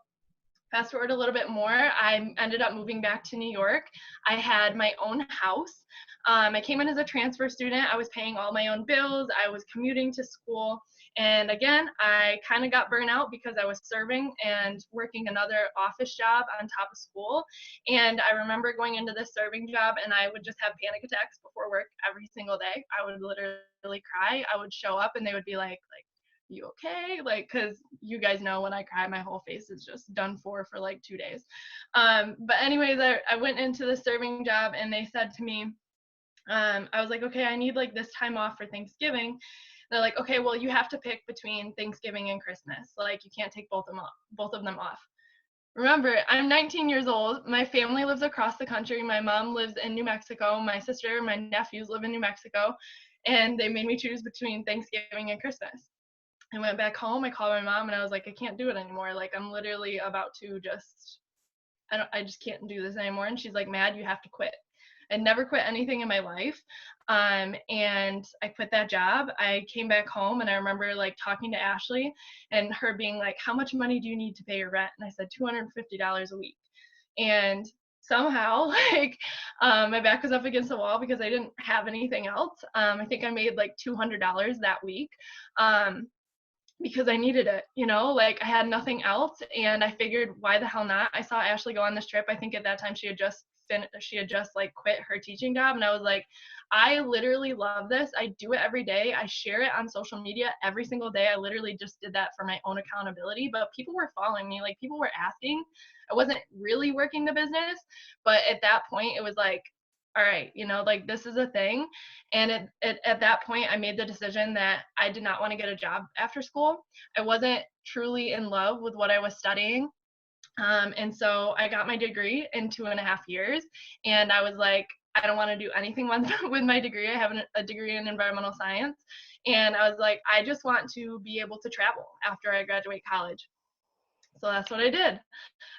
Speaker 7: fast forward a little bit more, I ended up moving back to New York. I had my own house. I came in as a transfer student. I was paying all my own bills. I was commuting to school. And again, I kind of got burnt out because I was serving and working another office job on top of school. And I remember going into this serving job, and I would just have panic attacks before work every single day. I would literally cry. I would show up and they would be like, you okay? Like, cause you guys know when I cry, my whole face is just done for like 2 days. But anyways, I went into the serving job, and they said to me, I was like, okay, I need like this time off for Thanksgiving. They're like, okay, well, you have to pick between Thanksgiving and Christmas. Like, you can't take both of them off. Remember, I'm 19 years old. My family lives across the country. My mom lives in New Mexico. My sister, my nephews live in New Mexico. And they made me choose between Thanksgiving and Christmas. I went back home, I called my mom, and I was like, I can't do it anymore. Like, I'm literally about to I just can't do this anymore. And she's like, Mad, you have to quit. I never quit anything in my life. And I quit that job. I came back home, and I remember like talking to Ashley and her being like, how much money do you need to pay your rent? And I said, $250 a week. And somehow, like, my back was up against the wall because I didn't have anything else. I think I made like $200 that week. Because I needed it, you know, like I had nothing else, and I figured, why the hell not? I saw Ashley go on this trip. I think at that time she had just like quit her teaching job, and I was like, I literally love this. I do it every day. I share it on social media every single day. I literally just did that for my own accountability, but people were following me. Like, people were asking. I wasn't really working the business, but at that point it was like, all right, you know, like, this is a thing. And at that point, I made the decision that I did not want to get a job after school. I wasn't truly in love with what I was studying. And so I got my degree in 2.5 years. And I was like, I don't want to do anything with my degree. I have a degree in environmental science. And I was like, I just want to be able to travel after I graduate college. So that's what I did.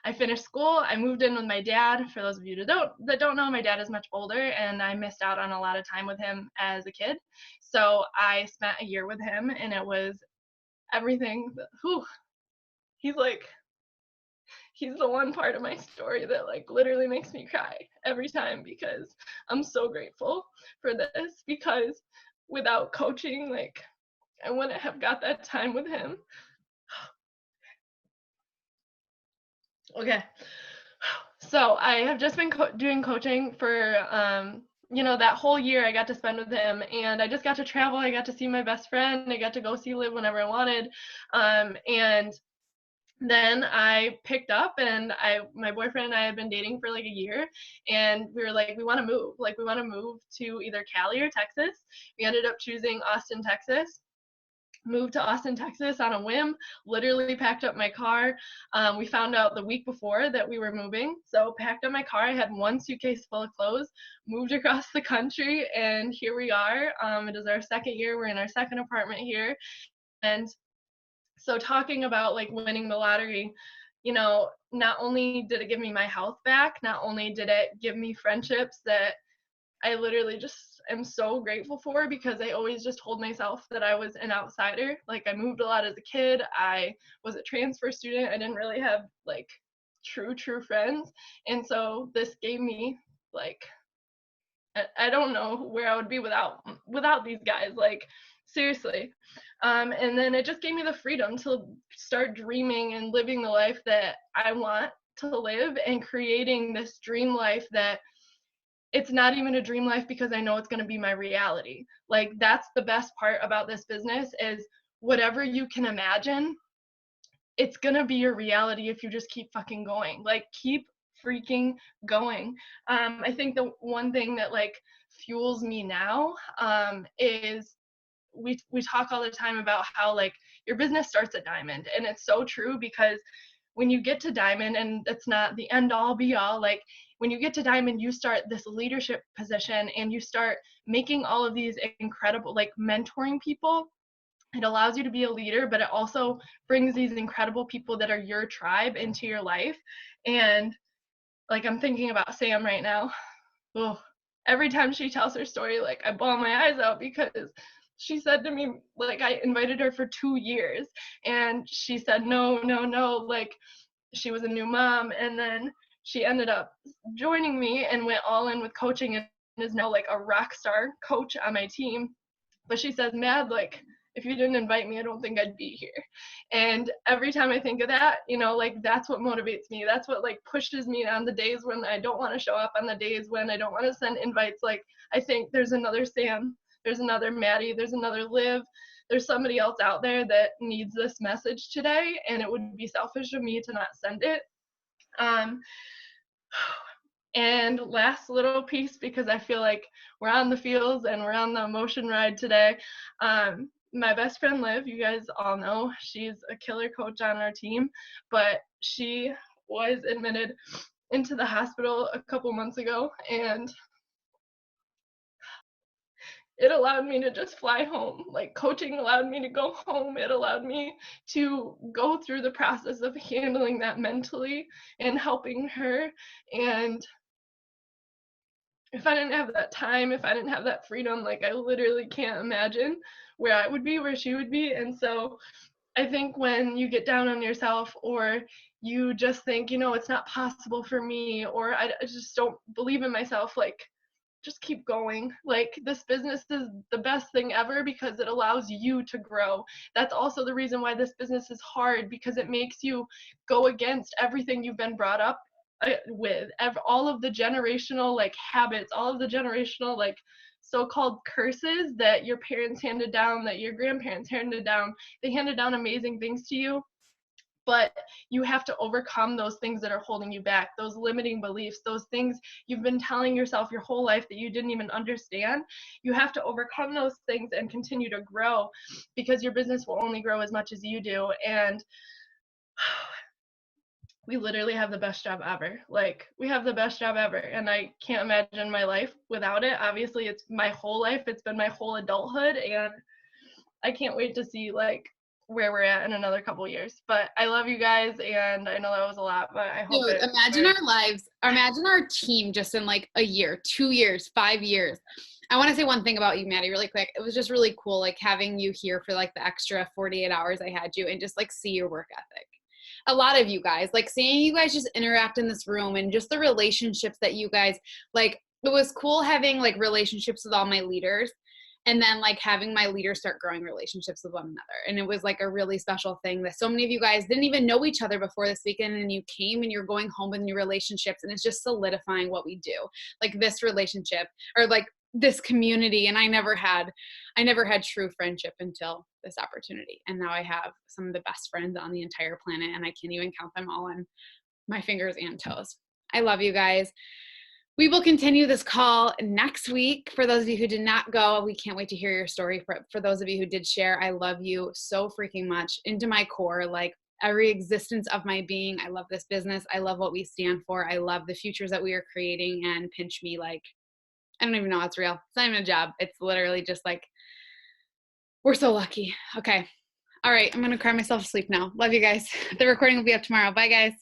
Speaker 7: I finished school. I moved in with my dad. For those of you that don't know, my dad is much older, and I missed out on a lot of time with him as a kid. So I spent a year with him, and it was everything. He's the one part of my story that like literally makes me cry every time, because I'm so grateful for this, because without coaching, like, I wouldn't have got that time with him. Okay. So I have just been doing coaching for, that whole year I got to spend with him, and I just got to travel. I got to see my best friend. I got to go see Liv whenever I wanted. And then I picked up, and my boyfriend and I had been dating for like a year, and we were like, we want to move. Like, we want to move to either Cali or Texas. We ended up choosing Austin, Texas. Moved to Austin, Texas on a whim, literally packed up my car. We found out the week before that we were moving, so packed up my car. I had one suitcase full of clothes, moved across the country, and here we are. It is our second year. We're in our second apartment here. And so talking about like winning the lottery, you know, not only did it give me my health back, not only did it give me friendships that I literally just am so grateful for, because I always just told myself that I was an outsider. Like, I moved a lot as a kid. I was a transfer student. I didn't really have like true friends. And so this gave me like, I don't know where I would be without these guys, like, seriously. And then it just gave me the freedom to start dreaming and living the life that I want to live, and creating this dream life that it's not even a dream life, because I know it's going to be my reality. Like, that's the best part about this business, is whatever you can imagine, it's going to be your reality if you just keep fucking going. Like, keep freaking going. I think the one thing that like fuels me now is we talk all the time about how like your business starts at diamond, and it's so true, because when you get to diamond, and it's not the end all be all, like when you get to diamond, you start this leadership position, and you start making all of these incredible, like, mentoring people. It allows you to be a leader, but it also brings these incredible people that are your tribe into your life. And like, I'm thinking about Sam right now. Oh, every time she tells her story, like, I bawl my eyes out, because she said to me, like, I invited her for 2 years and she said no, no, no. Like, she was a new mom, and then she ended up joining me and went all in with coaching and is now like a rock star coach on my team. But she says, Mad, like, if you didn't invite me, I don't think I'd be here. And every time I think of that, you know, like, that's what motivates me. That's what like pushes me on the days when I don't want to show up, on the days when I don't want to send invites. Like, I think there's another Sam, there's another Maddie, there's another Liv, there's somebody else out there that needs this message today, and it would be selfish of me to not send it. And last little piece, because I feel like we're on the fields and we're on the emotion ride today. My best friend Liv, you guys all know, she's a killer coach on our team, but she was admitted into the hospital a couple months ago, and it allowed me to just fly home. Like, coaching allowed me to go home. It allowed me to go through the process of handling that mentally and helping her. And if I didn't have that time, if I didn't have that freedom, like, I literally can't imagine where I would be, where she would be. And so I think when you get down on yourself, or you just think, you know, it's not possible for me, or I just don't believe in myself, like, just keep going. Like, this business is the best thing ever because it allows you to grow. That's also the reason why this business is hard, because it makes you go against everything you've been brought up with, all of the generational like habits, all of the generational like so-called curses that your parents handed down, that your grandparents handed down. They handed down amazing things to you, but you have to overcome those things that are holding you back, those limiting beliefs, those things you've been telling yourself your whole life that you didn't even understand. You have to overcome those things and continue to grow, because your business will only grow as much as you do. And we literally have the best job ever. Like, we have the best job ever, and I can't imagine my life without it. Obviously, it's my whole life. It's been my whole adulthood, and I can't wait to see like where we're at in another couple years. But I love you guys, and I know that was a lot, but I hope
Speaker 1: Dude, imagine our lives, imagine our team just in like a year, 2 years, 5 years. I want to say one thing about you, Maddie, really quick. It was just really cool, like, having you here for like the extra 48 hours I had you, and just like see your work ethic. A lot of you guys, like, seeing you guys just interact in this room, and just the relationships that you guys, like, it was cool having like relationships with all my leaders, and then like having my leaders start growing relationships with one another. And it was like a really special thing that so many of you guys didn't even know each other before this weekend, and you came and you're going home with new relationships, and it's just solidifying what we do, like this relationship, or like this community. And I never had true friendship until this opportunity, and now I have some of the best friends on the entire planet, and I can't even count them all on my fingers and toes. I love you guys. We will continue this call next week. For those of you who did not go, we can't wait to hear your story. For those of you who did share, I love you so freaking much, into my core, like every existence of my being. I love this business. I love what we stand for. I love the futures that we are creating. And pinch me, like, I don't even know it's real. It's not even a job. It's literally just like, we're so lucky. Okay. All right. I'm going to cry myself to sleep now. Love you guys. The recording will be up tomorrow. Bye, guys.